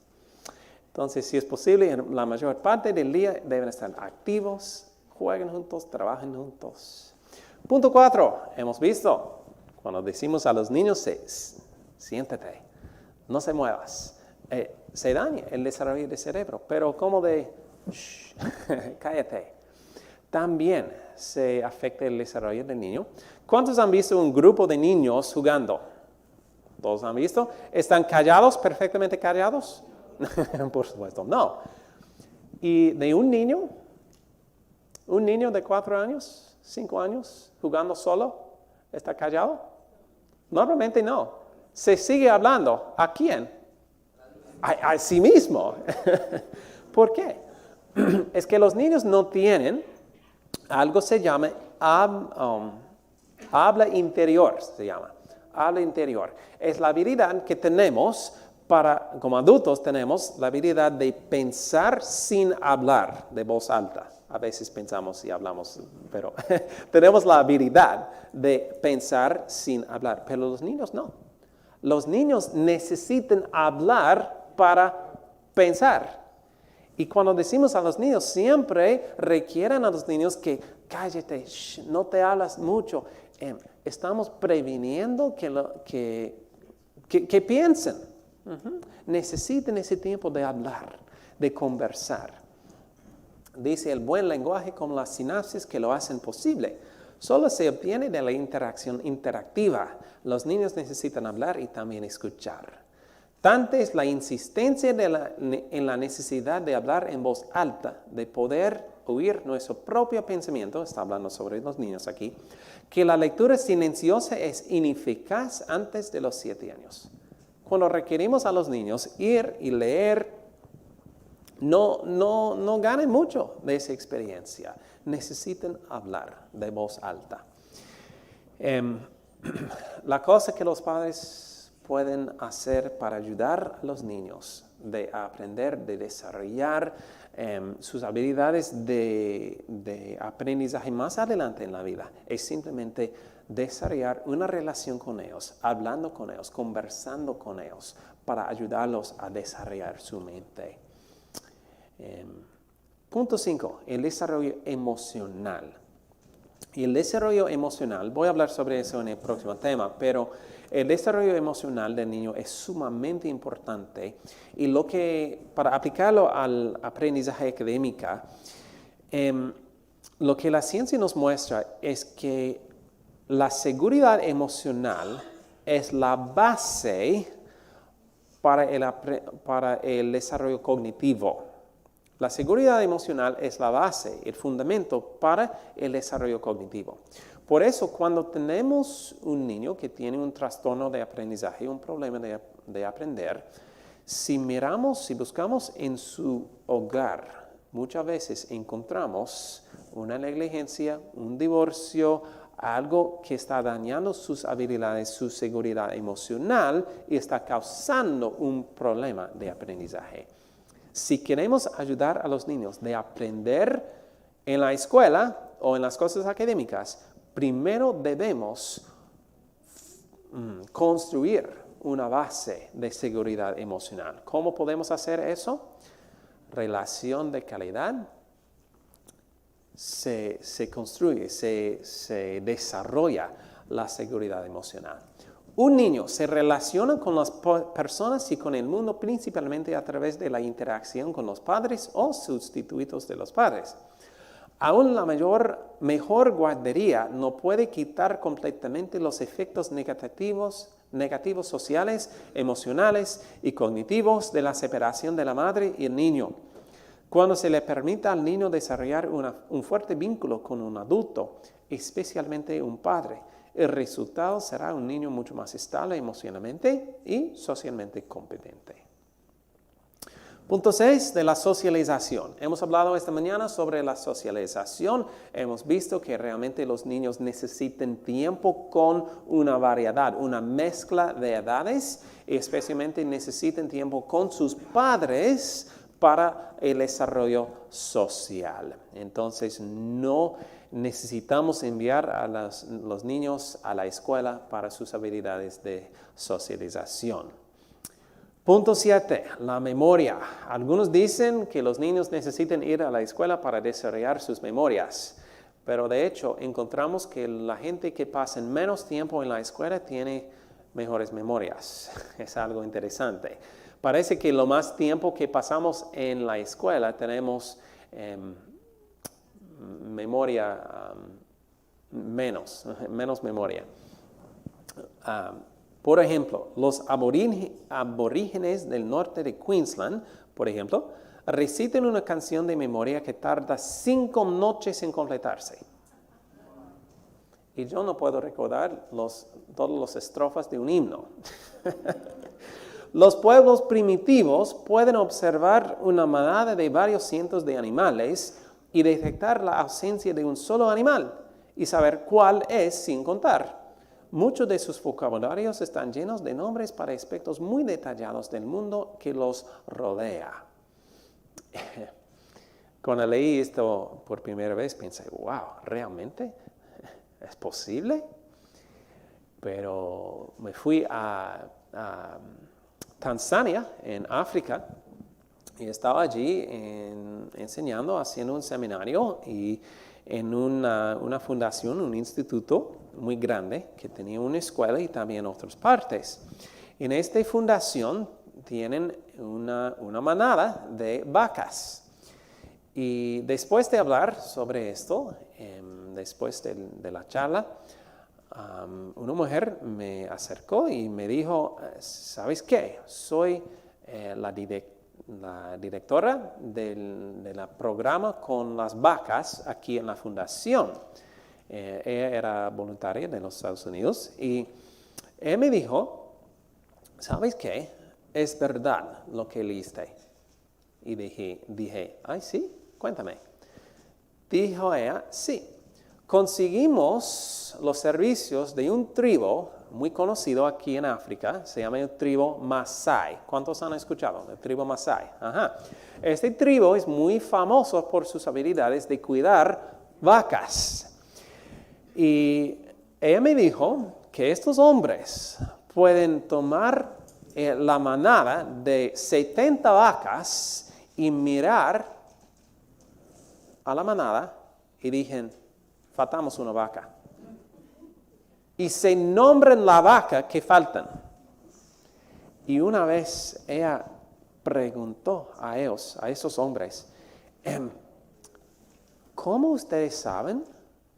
Entonces, si es posible, en la mayor parte del día deben estar activos, jueguen juntos, trabajen juntos. Punto 4, hemos visto, cuando decimos a los niños, siéntate, no se muevas. Se daña el desarrollo del cerebro, pero como cállate. También se afecta el desarrollo del niño. ¿Cuántos han visto un grupo de niños jugando? ¿Todos han visto? ¿Están callados, perfectamente callados? Por supuesto, no. ¿Y de un niño de 4 años, 5 años, jugando solo, está callado? Normalmente no. Se sigue hablando. ¿A quién? A sí mismo. ¿Por qué? Es que los niños no tienen algo se llama habla interior, Habla interior. Es la habilidad que tenemos como adultos tenemos la habilidad de pensar sin hablar de voz alta. A veces pensamos y hablamos, pero tenemos la habilidad de pensar sin hablar, pero los niños no. Los niños necesitan hablar para pensar. Y cuando decimos a los niños, siempre requieren a los niños que cállate, no te hablas mucho. Estamos previniendo que piensen. Necesitan ese tiempo de hablar, de conversar. Dice, el buen lenguaje como las sinapsis que lo hacen posible, solo se obtiene de la interacción interactiva. Los niños necesitan hablar y también escuchar. Tanta es la insistencia en la necesidad de hablar en voz alta, de poder oír nuestro propio pensamiento, está hablando sobre los niños aquí, que la lectura silenciosa es ineficaz antes de los 7 años. Cuando requerimos a los niños ir y leer, no ganan mucho de esa experiencia. Necesitan hablar de voz alta. La cosa que los padres pueden hacer para ayudar a los niños de aprender, de desarrollar sus habilidades de aprendizaje más adelante en la vida, es simplemente desarrollar una relación con ellos, hablando con ellos, conversando con ellos, para ayudarlos a desarrollar su mente. Punto 5, el desarrollo emocional. Y el desarrollo emocional, voy a hablar sobre eso en el próximo tema, pero el desarrollo emocional del niño es sumamente importante y para aplicarlo al aprendizaje académico, lo que la ciencia nos muestra es que la seguridad emocional es la base para el desarrollo cognitivo. La seguridad emocional es la base, el fundamento para el desarrollo cognitivo. Por eso, cuando tenemos un niño que tiene un trastorno de aprendizaje, un problema de aprender, si buscamos en su hogar, muchas veces encontramos una negligencia, un divorcio, algo que está dañando sus habilidades, su seguridad emocional y está causando un problema de aprendizaje. Si queremos ayudar a los niños de aprender en la escuela o en las cosas académicas, primero debemos construir una base de seguridad emocional. ¿Cómo podemos hacer eso? Relación de calidad. Se construye, se desarrolla la seguridad emocional. Un niño se relaciona con las personas y con el mundo principalmente a través de la interacción con los padres o sustitutos de los padres. Aún la mejor guardería no puede quitar completamente los efectos negativos sociales, emocionales y cognitivos de la separación de la madre y el niño. Cuando se le permita al niño desarrollar un fuerte vínculo con un adulto, especialmente un padre, el resultado será un niño mucho más estable emocionalmente y socialmente competente. Punto 6, de la socialización. Hemos hablado esta mañana sobre la socialización. Hemos visto que realmente los niños necesitan tiempo con una variedad, una mezcla de edades, y especialmente necesitan tiempo con sus padres para el desarrollo social. Entonces, no necesitamos enviar a los niños a la escuela para sus habilidades de socialización. Punto 7, la memoria. Algunos dicen que los niños necesitan ir a la escuela para desarrollar sus memorias, pero de hecho encontramos que la gente que pasa menos tiempo en la escuela tiene mejores memorias. Es algo interesante. Parece que lo más tiempo que pasamos en la escuela tenemos memoria, menos memoria. Por ejemplo, los aborígenes del norte de Queensland, por ejemplo, recitan una canción de memoria que tarda 5 noches en completarse. Y yo no puedo recordar todas las estrofas de un himno. Los pueblos primitivos pueden observar una manada de varios cientos de animales y detectar la ausencia de un solo animal y saber cuál es sin contar. Muchos de sus vocabularios están llenos de nombres para aspectos muy detallados del mundo que los rodea. Cuando leí esto por primera vez pensé, wow, ¿realmente es posible? Pero me fui a Tanzania, en África, y estaba allí enseñando, haciendo un seminario y en una fundación, un instituto muy grande que tenía una escuela y también otras partes. En esta fundación tienen una manada de vacas. Y después de hablar sobre esto, después de la charla, una mujer me acercó y me dijo, ¿sabes qué? Soy la directora del programa con las vacas aquí en la fundación. Ella era voluntaria de los Estados Unidos y ella me dijo, ¿sabes qué? Es verdad lo que leíste. Y dije, ay, sí, cuéntame. Dijo ella, sí. Conseguimos los servicios de un tribu muy conocido aquí en África, se llama el tribu Masai. ¿Cuántos han escuchado? El tribu Masai. Ajá. Este tribu es muy famoso por sus habilidades de cuidar vacas. Y ella me dijo que estos hombres pueden tomar la manada de 70 vacas y mirar a la manada y dicen, faltamos una vaca. Y se nombran la vaca que faltan. Y una vez ella preguntó a ellos, a esos hombres, ¿cómo ustedes saben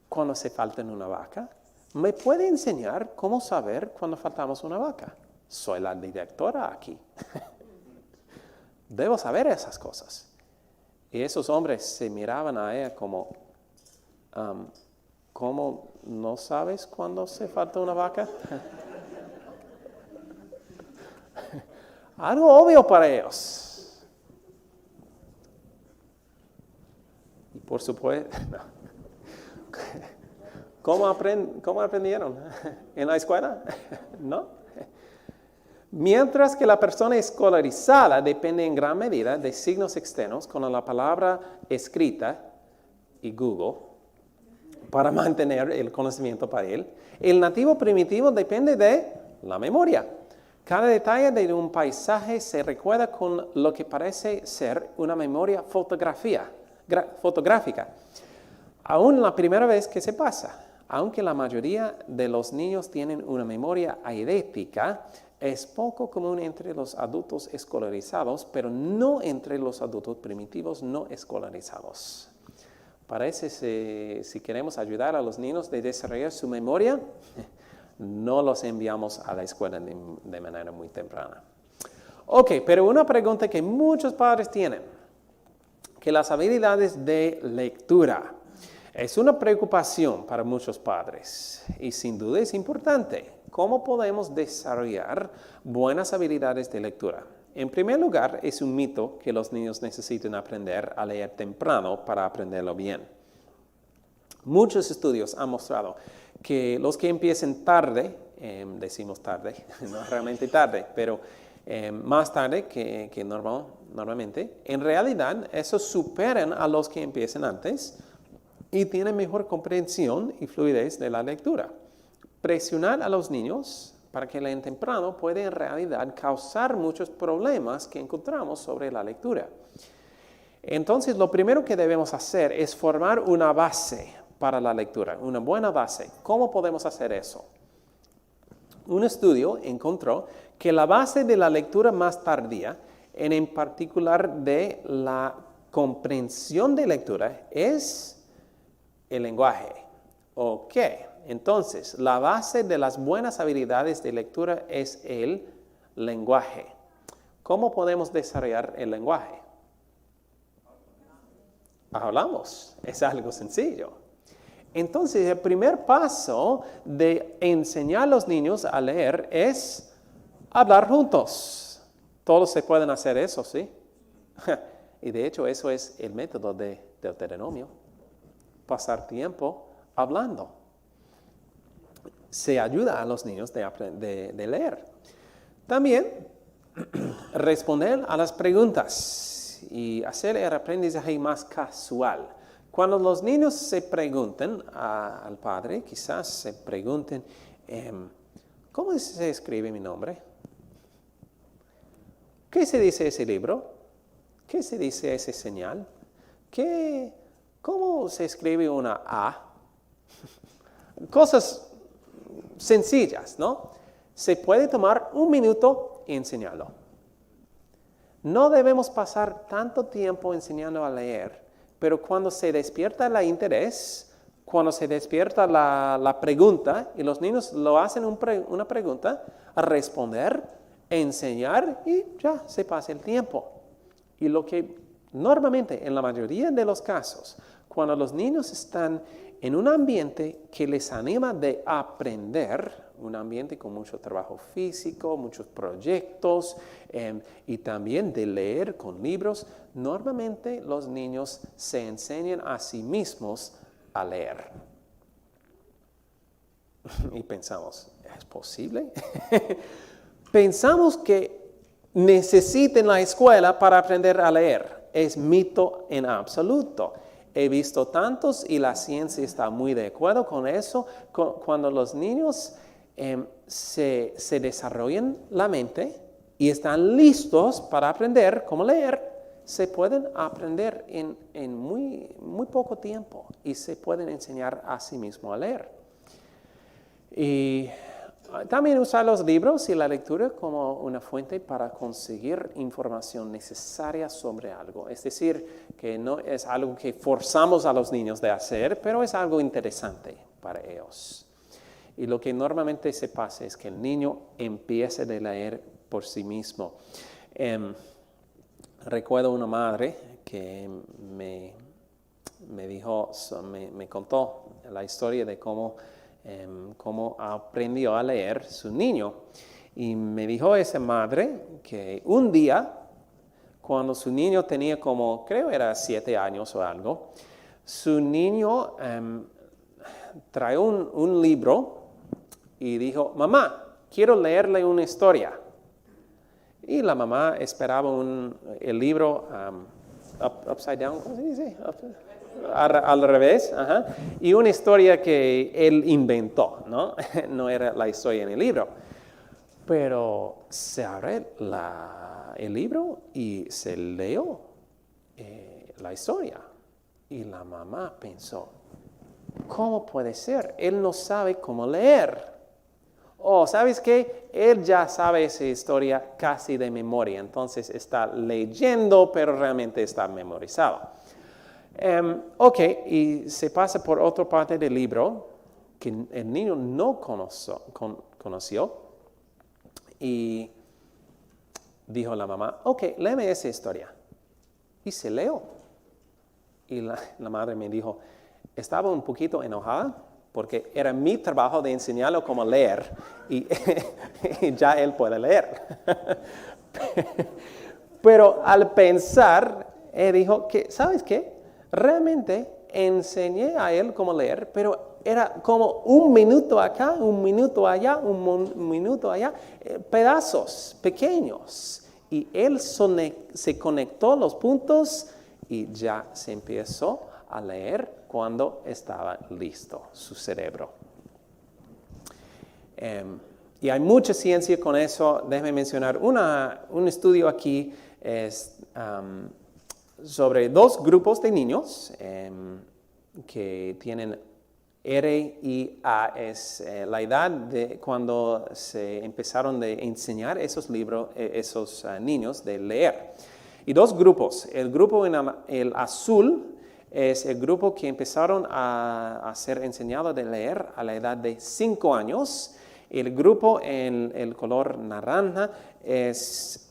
cuando se falta una vaca? ¿Me puede enseñar cómo saber cuando faltamos una vaca? Soy la directora aquí. Debo saber esas cosas. Y esos hombres se miraban a ella como, ¿cómo no sabes cuándo se falta una vaca? Algo obvio para ellos. Y por supuesto, no. ¿Cómo aprendieron? ¿En la escuela? ¿No? Mientras que la persona escolarizada depende en gran medida de signos externos, como la palabra escrita y Google, para mantener el conocimiento para él, el nativo primitivo depende de la memoria. Cada detalle de un paisaje se recuerda con lo que parece ser una memoria fotográfica, aún la primera vez que se pasa. Aunque la mayoría de los niños tienen una memoria eidética, es poco común entre los adultos escolarizados, pero no entre los adultos primitivos no escolarizados. Parece que si queremos ayudar a los niños a desarrollar su memoria, no los enviamos a la escuela de manera muy temprana. Ok, pero una pregunta que muchos padres tienen, que las habilidades de lectura. Es una preocupación para muchos padres y sin duda es importante. ¿Cómo podemos desarrollar buenas habilidades de lectura? En primer lugar, es un mito que los niños necesiten aprender a leer temprano para aprenderlo bien. Muchos estudios han mostrado que los que empiecen tarde, decimos tarde, no realmente tarde, pero más tarde que normalmente, en realidad esos superan a los que empiezan antes y tienen mejor comprensión y fluidez de la lectura. Presionar a los niños para que leen temprano puede en realidad causar muchos problemas que encontramos sobre la lectura. Entonces, lo primero que debemos hacer es formar una base para la lectura, una buena base. ¿Cómo podemos hacer eso? Un estudio encontró que la base de la lectura más tardía, en particular de la comprensión de lectura, es el lenguaje. Ok, entonces, la base de las buenas habilidades de lectura es el lenguaje. ¿Cómo podemos desarrollar el lenguaje? Hablamos, es algo sencillo. Entonces, el primer paso de enseñar a los niños a leer es hablar juntos. Todos se pueden hacer eso, ¿sí? Y de hecho, eso es el método de Deuteronomio. Pasar tiempo hablando. se ayuda a los niños de leer. También responder a las preguntas y hacer el aprendizaje más casual. Cuando los niños se pregunten al padre, quizás se pregunten, ¿cómo se escribe mi nombre? ¿Qué se dice ese libro? ¿Qué se dice ese señal? ¿Cómo se escribe una A? Cosas sencillas, ¿no? Se puede tomar un minuto y enseñarlo. No debemos pasar tanto tiempo enseñando a leer, pero cuando se despierta el interés, cuando se despierta la pregunta, y los niños lo hacen una pregunta, a responder, enseñar, y ya se pasa el tiempo. Y lo que normalmente, en la mayoría de los casos, cuando los niños están en un ambiente que les anima de aprender, un ambiente con mucho trabajo físico, muchos proyectos y también de leer con libros, normalmente los niños se enseñan a sí mismos a leer. Y pensamos, ¿es posible? Pensamos que necesiten la escuela para aprender a leer. Es mito en absoluto. He visto tantos y la ciencia está muy de acuerdo con eso. Cuando los niños se desarrollan la mente y están listos para aprender cómo leer, se pueden aprender en muy poco tiempo y se pueden enseñar a sí mismos a leer. Y también usar los libros y la lectura como una fuente para conseguir información necesaria sobre algo. Es decir, que no es algo que forzamos a los niños de hacer, pero es algo interesante para ellos. Y lo que normalmente se pasa es que el niño empiece a leer por sí mismo. Recuerdo una madre que me contó la historia de cómo aprendió a leer su niño. Y me dijo esa madre que un día, cuando su niño tenía creo era 7 años o algo, su niño trajo un libro y dijo, mamá, quiero leerle una historia. Y la mamá esperaba el libro upside down, ¿cómo se dice? Al revés, ajá. Y una historia que él inventó, ¿no? No era la historia en el libro. Pero se abre el libro y se leyó la historia. Y la mamá pensó, ¿cómo puede ser? Él no sabe cómo leer. ¿Sabes qué? Él ya sabe esa historia casi de memoria. Entonces está leyendo, pero realmente está memorizado. Y se pasa por otra parte del libro que el niño no conoció y dijo la mamá, léeme esa historia. Y se leyó. Y la madre me dijo, estaba un poquito enojada porque era mi trabajo de enseñarlo cómo leer y ya él puede leer. Pero al pensar, dijo que, ¿sabes qué? Realmente enseñé a él cómo leer, pero era como un minuto acá, un minuto allá, un minuto allá, pedazos pequeños. Y él se conectó los puntos y ya se empezó a leer cuando estaba listo su cerebro. Y hay mucha ciencia con eso. Déjeme mencionar un estudio aquí sobre 2 grupos de niños que tienen R y A. Es la edad de cuando se empezaron a enseñar esos niños de leer. Y 2 grupos. El grupo el azul es el grupo que empezaron a ser enseñados de leer a la edad de 5 años. El grupo en el color naranja es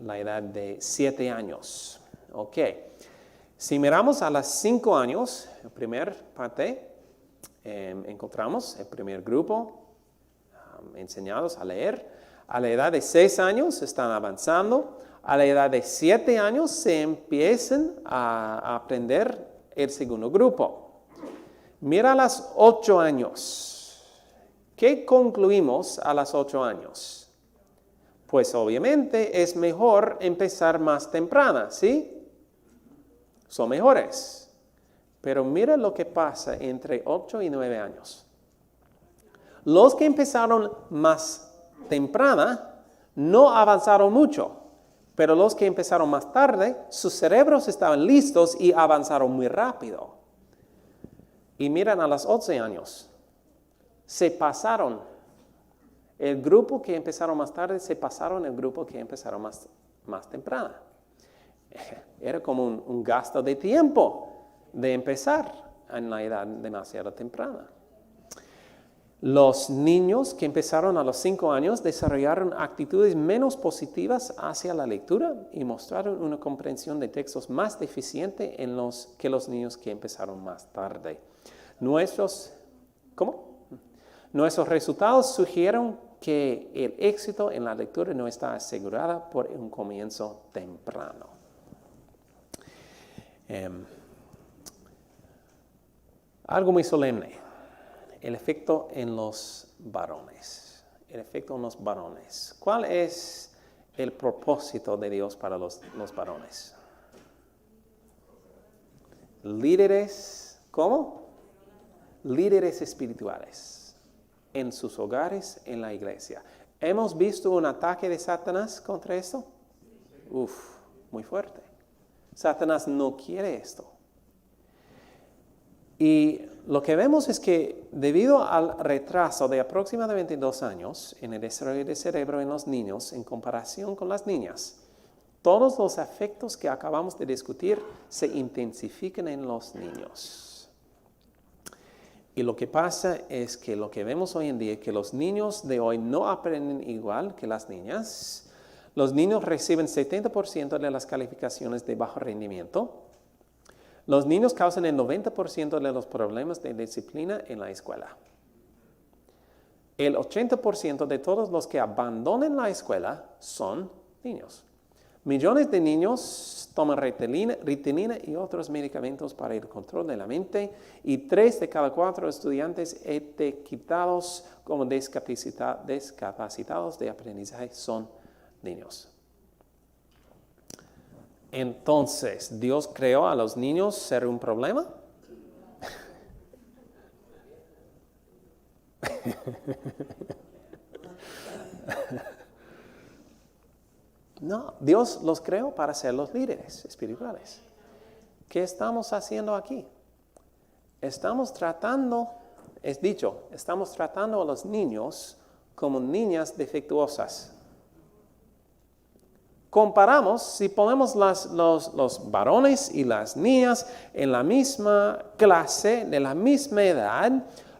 la edad de 7 años. Si miramos a los 5 años, en primera parte, encontramos el primer grupo enseñados a leer. A la edad de 6 años están avanzando. A la edad de 7 años se empiezan a aprender el segundo grupo. Mira a los 8 años. ¿qué concluimos a los 8 años? Pues obviamente es mejor empezar más temprana, ¿sí? Son mejores. Pero mira lo que pasa entre 8 y 9 años. Los que empezaron más temprana no avanzaron mucho, pero los que empezaron más tarde, sus cerebros estaban listos y avanzaron muy rápido. Y miran a los 11 años, se pasaron. El grupo que empezaron más tarde se pasaron el grupo que empezaron más temprana. Era como un gasto de tiempo de empezar en la edad demasiado temprana. Los niños que empezaron a los 5 años desarrollaron actitudes menos positivas hacia la lectura y mostraron una comprensión de textos más deficiente que los niños que empezaron más tarde. Nuestros resultados sugieren que el éxito en la lectura no está asegurado por un comienzo temprano. Algo muy solemne. El efecto en los varones. El efecto en los varones. ¿Cuál es el propósito de Dios para los varones? Líderes, ¿cómo? Líderes espirituales en sus hogares, en la iglesia. ¿Hemos visto un ataque de Satanás contra esto? Muy fuerte. Satanás no quiere esto. Y lo que vemos es que debido al retraso de aproximadamente 2 años en el desarrollo del cerebro en los niños en comparación con las niñas, todos los efectos que acabamos de discutir se intensifican en los niños. Y lo que pasa es que lo que vemos hoy en día es que los niños de hoy no aprenden igual que las niñas. Los niños reciben 70% de las calificaciones de bajo rendimiento. Los niños causan el 90% de los problemas de disciplina en la escuela. El 80% de todos los que abandonan la escuela son niños. Millones de niños toman Ritalina y otros medicamentos para el control de la mente y 3 de cada 4 estudiantes etiquetados como discapacitados de aprendizaje son niños. Entonces, ¿Dios creó a los niños ser un problema? No, Dios los creó para ser los líderes espirituales. ¿Qué estamos haciendo aquí? Estamos tratando a los niños como niñas defectuosas. Comparamos, si ponemos los varones y las niñas en la misma clase, de la misma edad,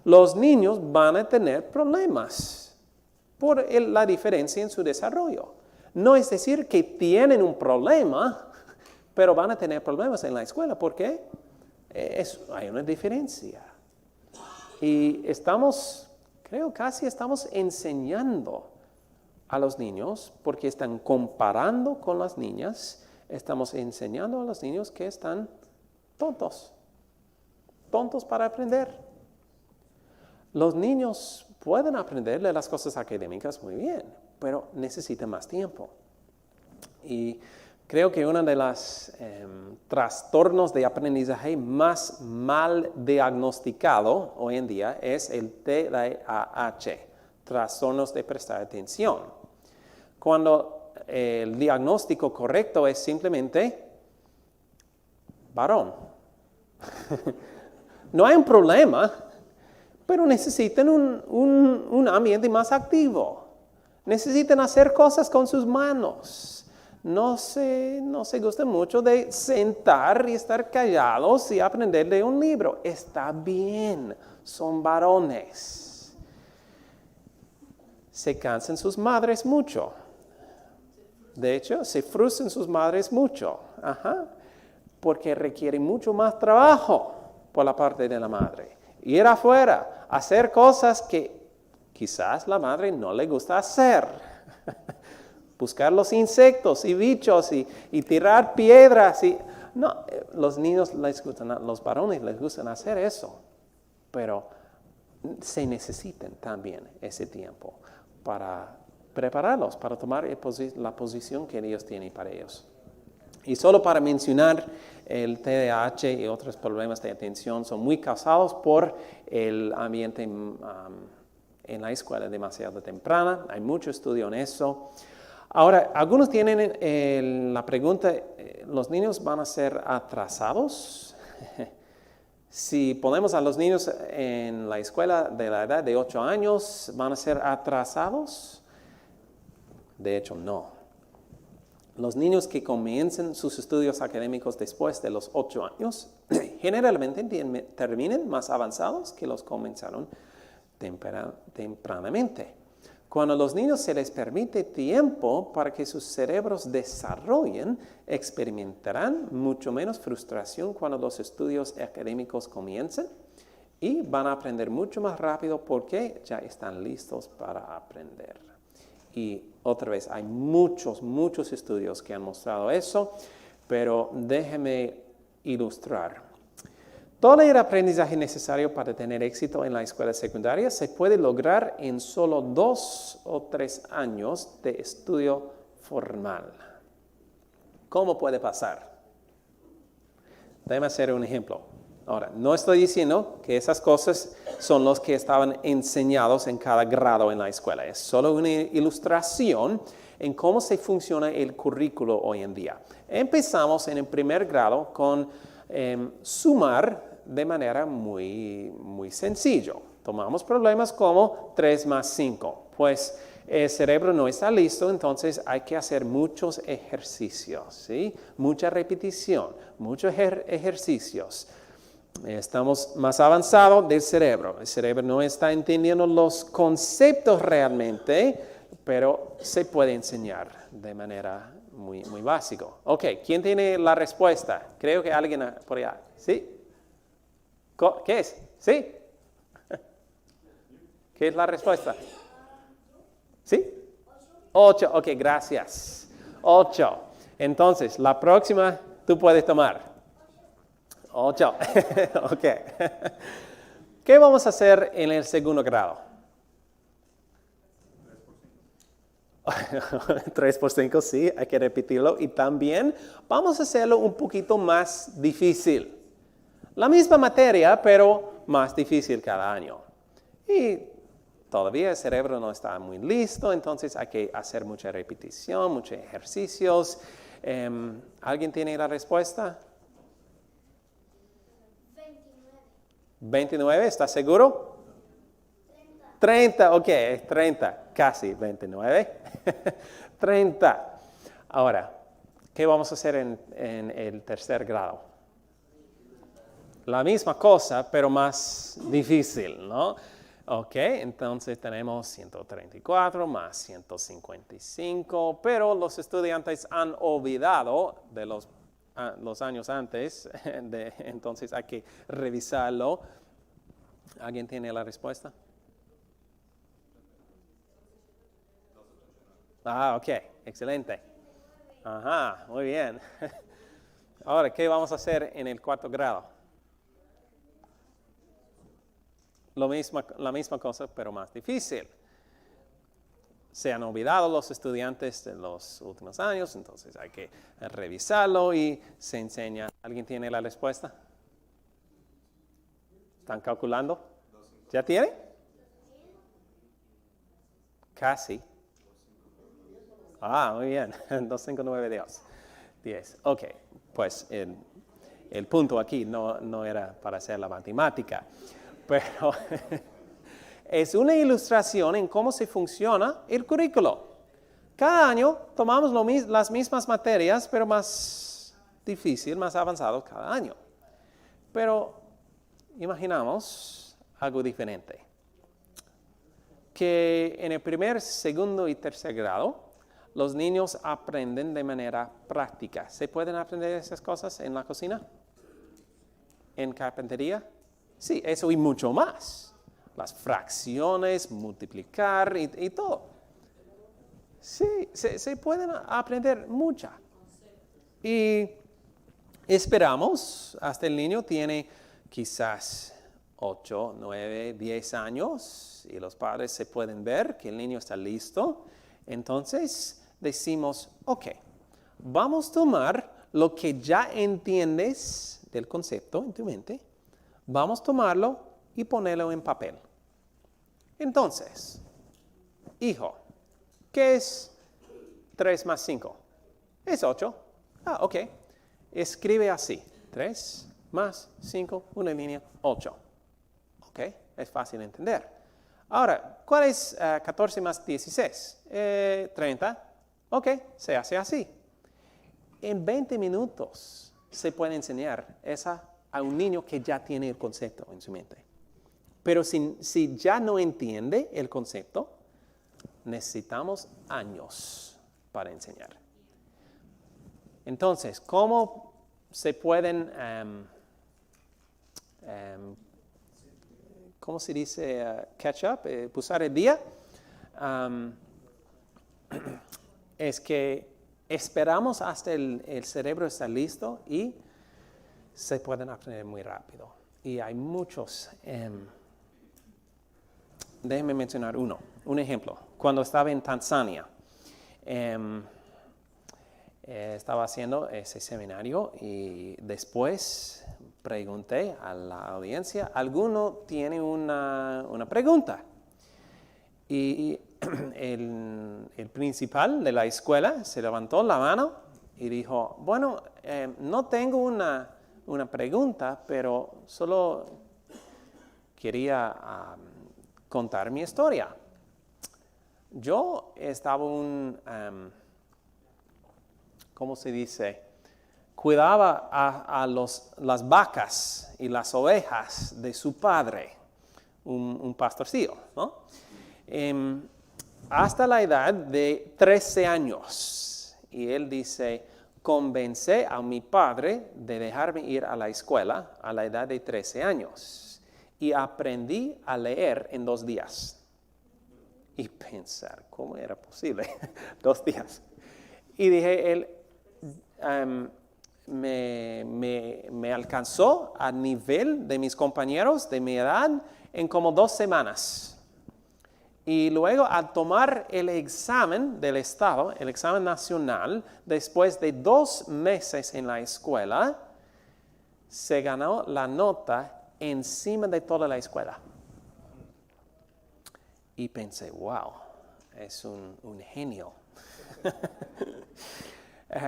los niños van a tener problemas por la diferencia en su desarrollo. No es decir que tienen un problema, pero van a tener problemas en la escuela. ¿Por qué? Hay una diferencia. Y casi estamos enseñando a los niños, porque están comparando con las niñas, estamos enseñando a los niños que están tontos para aprender. Los niños pueden aprender de las cosas académicas muy bien, pero necesitan más tiempo. Y creo que uno de los trastornos de aprendizaje más mal diagnosticado hoy en día es el TDAH, trastornos de prestar atención. Cuando el diagnóstico correcto es simplemente varón. No hay un problema, pero necesitan un ambiente más activo. Necesitan hacer cosas con sus manos. No se gusta mucho de sentar y estar callados y aprender de un libro. Está bien, son varones. Se cansan sus madres mucho. De hecho, se frustran sus madres mucho. Porque requiere mucho más trabajo por la parte de la madre. Ir afuera, hacer cosas que quizás la madre no le gusta hacer. Buscar los insectos y bichos y tirar piedras. Los niños les gustan, los varones les gustan hacer eso. Pero se necesitan también ese tiempo para prepararlos, para tomar la posición que Dios tiene para ellos. Y solo para mencionar, el TDAH y otros problemas de atención son muy causados por el ambiente en la escuela demasiado temprana. Hay mucho estudio en eso. Ahora, algunos tienen la pregunta, ¿los niños van a ser atrasados? Si ponemos a los niños en la escuela de la edad de 8 años, ¿van a ser atrasados? De hecho, no. Los niños que comiencen sus estudios académicos después de los 8 años, generalmente terminan más avanzados que los comenzaron tempranamente. Cuando a los niños se les permite tiempo para que sus cerebros desarrollen, experimentarán mucho menos frustración cuando los estudios académicos comiencen y van a aprender mucho más rápido porque ya están listos para aprender. Y otra vez, hay muchos estudios que han mostrado eso, pero déjeme ilustrar. Todo el aprendizaje necesario para tener éxito en la escuela secundaria se puede lograr en solo 2 o 3 años de estudio formal. ¿Cómo puede pasar? Déjame hacer un ejemplo. Ahora, no estoy diciendo que esas cosas son los que estaban enseñados en cada grado en la escuela. Es solo una ilustración en cómo se funciona el currículo hoy en día. Empezamos en el primer grado con sumar de manera muy sencillo. Tomamos problemas como 3 más 5. Pues el cerebro no está listo, entonces hay que hacer muchos ejercicios, ¿sí? Mucha repetición, muchos ejercicios. Estamos más avanzados del cerebro. El cerebro no está entendiendo los conceptos realmente, pero se puede enseñar de manera muy básica. Ok, ¿quién tiene la respuesta? Creo que alguien por allá. ¿Sí? ¿Qué es? ¿Sí? ¿Qué es la respuesta? ¿Sí? 8. Ok, gracias. 8. Entonces, la próxima tú puedes tomar. 8. Ok. ¿Qué vamos a hacer en el segundo grado? 3 por 5, sí, hay que repetirlo. Y también vamos a hacerlo un poquito más difícil. La misma materia, pero más difícil cada año. Y todavía el cerebro no está muy listo, entonces hay que hacer mucha repetición, muchos ejercicios. ¿Alguien tiene la respuesta? 29, ¿estás seguro? 30, ok, 30, casi 29. 30. Ahora, ¿qué vamos a hacer en el tercer grado? La misma cosa, pero más difícil, ¿no? Ok, entonces tenemos 134 más 155, pero los estudiantes han olvidado de los años antes, entonces hay que revisarlo. ¿Alguien tiene la respuesta? Ok, excelente. Ajá, muy bien. Ahora, ¿qué vamos a hacer en el cuarto grado? La misma cosa, pero más difícil. Se han olvidado los estudiantes de los últimos años, entonces hay que revisarlo y se enseña. ¿Alguien tiene la respuesta? ¿Están calculando? ¿Ya tiene? Casi. Muy bien. 2, 5, 9, 10. Ok, pues el punto aquí no era para hacer la matemática, pero es una ilustración en cómo se funciona el currículo. Cada año tomamos las mismas materias, pero más difícil, más avanzado cada año. Pero imaginamos algo diferente. Que en el primer, segundo y tercer grado, los niños aprenden de manera práctica. ¿Se pueden aprender esas cosas en la cocina? ¿En carpintería? Sí, eso y mucho más. Las fracciones, multiplicar y todo. Sí, se pueden aprender mucho. Y esperamos, hasta el niño tiene quizás 8, 9, 10 años y los padres se pueden ver que el niño está listo, entonces decimos, ok, vamos a tomar lo que ya entiendes del concepto en tu mente, vamos a tomarlo y ponerlo en papel. Entonces, hijo, ¿qué es 3 más 5? Es 8. Ah, ok. Escribe así. 3 más 5, una línea, 8. Ok, es fácil de entender. Ahora, ¿cuál es 14 más 16? 30. Ok, se hace así. En 20 minutos se puede enseñar esa a un niño que ya tiene el concepto en su mente. Pero si ya no entiende el concepto, necesitamos años para enseñar. Entonces, ¿cómo se pueden, ¿cómo se dice? Catch up, pasar el día. Es que esperamos hasta el cerebro está listo y se pueden aprender muy rápido. Y hay muchos. Déjenme mencionar un ejemplo. Cuando estaba en Tanzania, estaba haciendo ese seminario y después pregunté a la audiencia, ¿alguno tiene una pregunta? Y el principal de la escuela se levantó la mano y dijo, bueno, no tengo una pregunta, pero solo quería contar mi historia. Yo estaba ¿cómo se dice? Cuidaba a las vacas y las ovejas de su padre, un pastorcillo, ¿no? Hasta la edad de 13 años. Y él dice, convencé a mi padre de dejarme ir a la escuela a la edad de 13 años. Y aprendí a leer en 2 días. Y pensar, ¿cómo era posible? 2 días. Y dije, él me alcanzó a nivel de mis compañeros de mi edad en como 2 semanas. Y luego al tomar el examen del Estado, el examen nacional, después de 2 meses en la escuela, se ganó la nota encima de toda la escuela. Y pensé, wow, es un genio.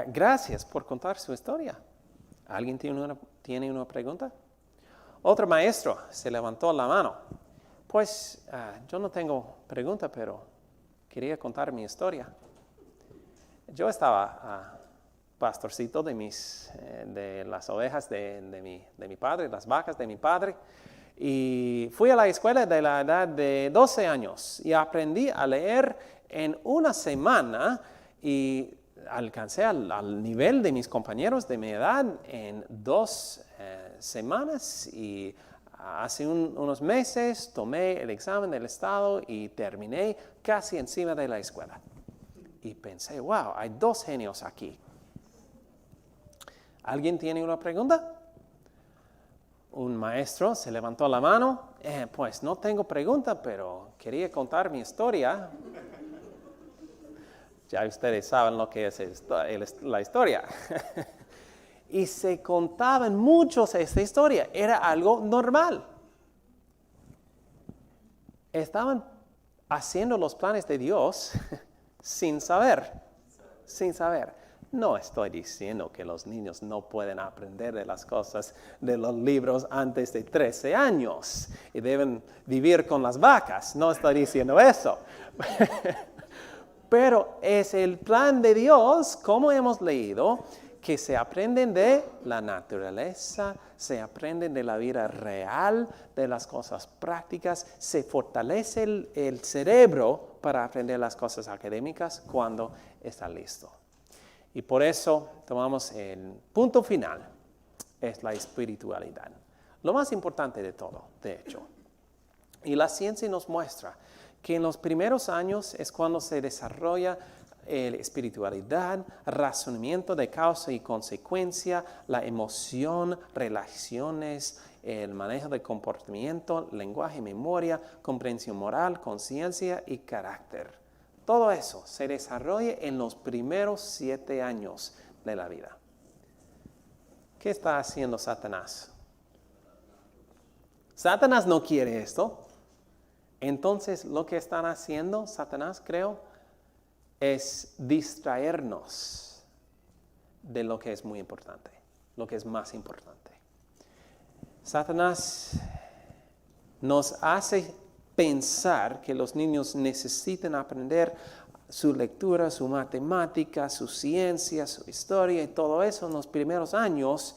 Gracias por contar su historia. ¿Alguien tiene una pregunta? Otro maestro se levantó la mano. Pues yo no tengo pregunta, pero quería contar mi historia. Yo estaba pastorcito de las ovejas de mi padre, las vacas de mi padre. Y fui a la escuela de la edad de 12 años y aprendí a leer en 1 semana y alcancé al nivel de mis compañeros de mi edad en 2 semanas y hace unos meses tomé el examen del Estado y terminé casi encima de la escuela. Y pensé, wow, hay 2 genios aquí. ¿Alguien tiene una pregunta? Un maestro se levantó la mano. Pues no tengo pregunta, pero quería contar mi historia. Ya ustedes saben lo que es la historia. Y se contaban muchos esta historia. Era algo normal. Estaban haciendo los planes de Dios sin saber. No estoy diciendo que los niños no pueden aprender de las cosas de los libros antes de 13 años y deben vivir con las vacas. No estoy diciendo eso. Pero es el plan de Dios, como hemos leído, que se aprenden de la naturaleza, se aprenden de la vida real, de las cosas prácticas, se fortalece el cerebro para aprender las cosas académicas cuando está listo. Y por eso tomamos el punto final, es la espiritualidad. Lo más importante de todo, de hecho. Y la ciencia nos muestra que en los primeros años es cuando se desarrolla la espiritualidad, razonamiento de causa y consecuencia, la emoción, relaciones, el manejo de comportamiento, lenguaje, memoria, comprensión moral, conciencia y carácter. Todo eso se desarrolla en los primeros 7 años de la vida. ¿Qué está haciendo Satanás? Satanás no quiere esto. Entonces, lo que están haciendo Satanás, creo, es distraernos de lo que es muy importante, lo que es más importante. Satanás nos hace pensar que los niños necesitan aprender su lectura, su matemática, su ciencia, su historia y todo eso en los primeros años,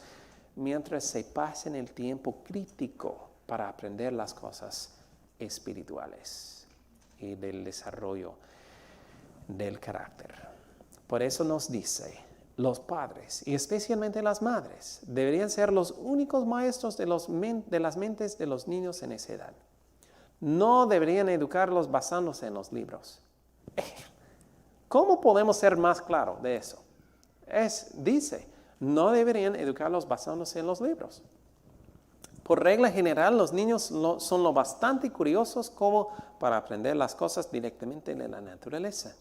mientras se pasen el tiempo crítico para aprender las cosas espirituales y del desarrollo del carácter. Por eso nos dice, los padres y especialmente las madres deberían ser los únicos maestros de las mentes de los niños en esa edad. No deberían educarlos basándose en los libros. ¿Cómo podemos ser más claros de eso? Dice, no deberían educarlos basándose en los libros. Por regla general, los niños son lo bastante curiosos como para aprender las cosas directamente de la naturaleza.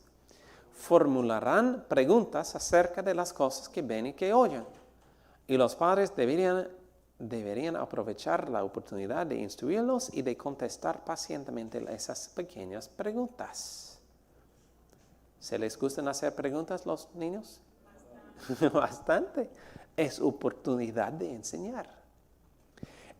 Formularán preguntas acerca de las cosas que ven y que oyen. Y los padres deberían aprovechar la oportunidad de instruirlos y de contestar pacientemente esas pequeñas preguntas. ¿Se les gustan hacer preguntas los niños? Bastante. Es oportunidad de enseñar.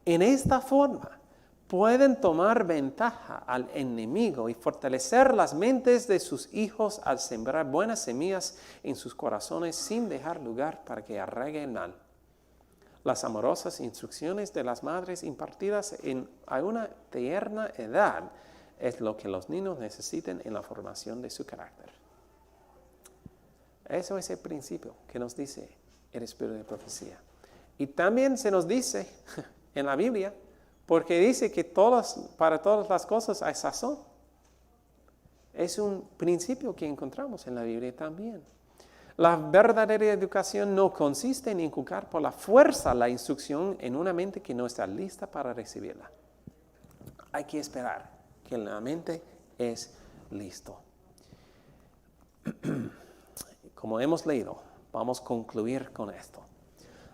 En esta forma, pueden tomar ventaja al enemigo y fortalecer las mentes de sus hijos al sembrar buenas semillas en sus corazones sin dejar lugar para que arraigue el mal. Las amorosas instrucciones de las madres impartidas a una tierna edad es lo que los niños necesitan en la formación de su carácter. Eso es el principio que nos dice el espíritu de profecía. Y también se nos dice en la Biblia, porque dice que para todas las cosas hay sazón. Es un principio que encontramos en la Biblia también. La verdadera educación no consiste en inculcar por la fuerza la instrucción en una mente que no está lista para recibirla. Hay que esperar que la mente es listo. Como hemos leído, vamos a concluir con esto.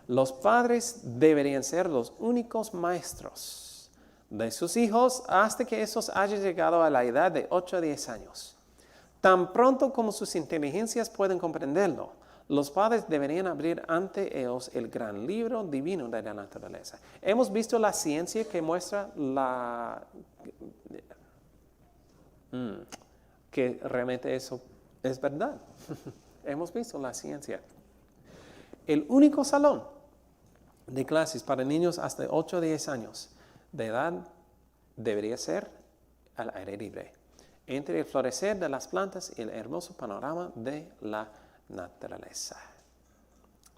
Los padres deberían ser los únicos maestros de sus hijos hasta que esos hayan llegado a la edad de 8 o 10 años. Tan pronto como sus inteligencias pueden comprenderlo, los padres deberían abrir ante ellos el gran libro divino de la naturaleza. Hemos visto la ciencia que muestra que realmente eso es verdad. Hemos visto la ciencia. El único salón de clases para niños hasta 8 o 10 años de edad debería ser al aire libre, entre el florecer de las plantas y el hermoso panorama de la naturaleza.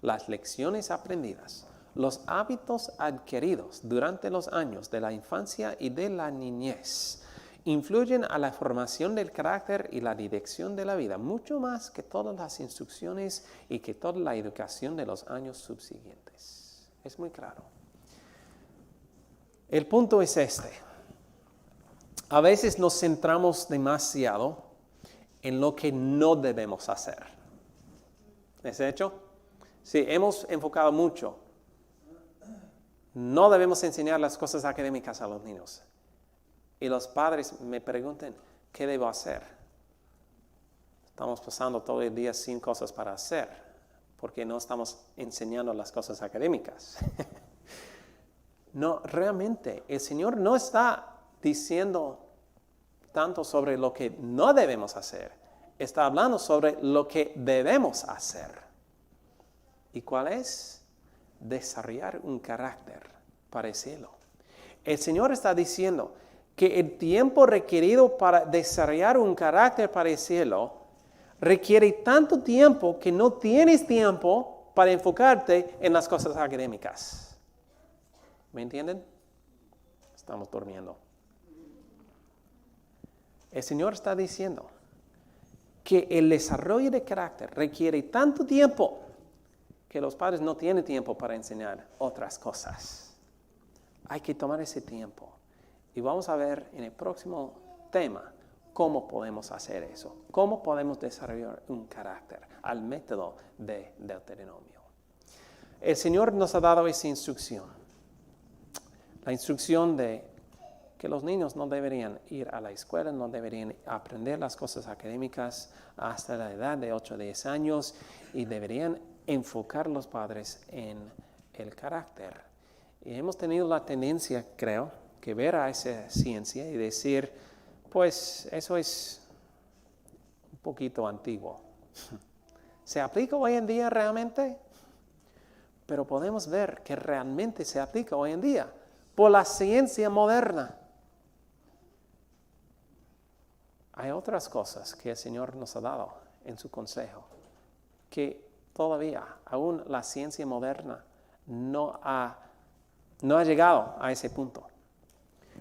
Las lecciones aprendidas, los hábitos adquiridos durante los años de la infancia y de la niñez influyen a la formación del carácter y la dirección de la vida, mucho más que todas las instrucciones y que toda la educación de los años subsiguientes. Es muy claro. El punto es este. A veces nos centramos demasiado en lo que no debemos hacer. ¿Es hecho? Sí, hemos enfocado mucho. No debemos enseñar las cosas académicas a los niños. Y los padres me preguntan, ¿qué debo hacer? Estamos pasando todo el día sin cosas para hacer, porque no estamos enseñando las cosas académicas. No, realmente, el Señor no está diciendo tanto sobre lo que no debemos hacer. Está hablando sobre lo que debemos hacer. ¿Y cuál es? Desarrollar un carácter para el cielo. El Señor está diciendo que el tiempo requerido para desarrollar un carácter para el cielo requiere tanto tiempo que no tienes tiempo para enfocarte en las cosas académicas. ¿Me entienden? Estamos durmiendo. El Señor está diciendo que el desarrollo de carácter requiere tanto tiempo que los padres no tienen tiempo para enseñar otras cosas. Hay que tomar ese tiempo. Y vamos a ver en el próximo tema cómo podemos hacer eso. Cómo podemos desarrollar un carácter al método de Deuteronomio. El Señor nos ha dado esa instrucción. La instrucción de que los niños no deberían ir a la escuela, no deberían aprender las cosas académicas hasta la edad de 8 o 10 años y deberían enfocar los padres en el carácter. Y hemos tenido la tendencia, creo, que ver a esa ciencia y decir, pues eso es un poquito antiguo. ¿Se aplica hoy en día realmente? Pero podemos ver que realmente se aplica hoy en día por la ciencia moderna. Hay otras cosas que el Señor nos ha dado en su consejo, que todavía, aún la ciencia moderna no ha llegado a ese punto.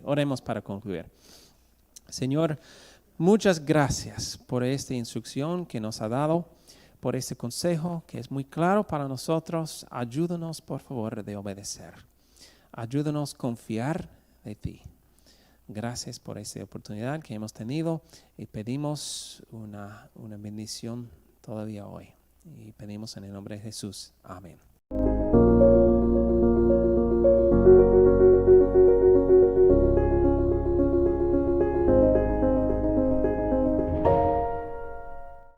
Oremos para concluir. Señor, muchas gracias por esta instrucción que nos ha dado, por este consejo que es muy claro para nosotros. Ayúdanos, por favor, de obedecer. Ayúdanos a confiar de ti. Gracias por esta oportunidad que hemos tenido y pedimos una bendición todavía hoy. Y pedimos en el nombre de Jesús. Amén.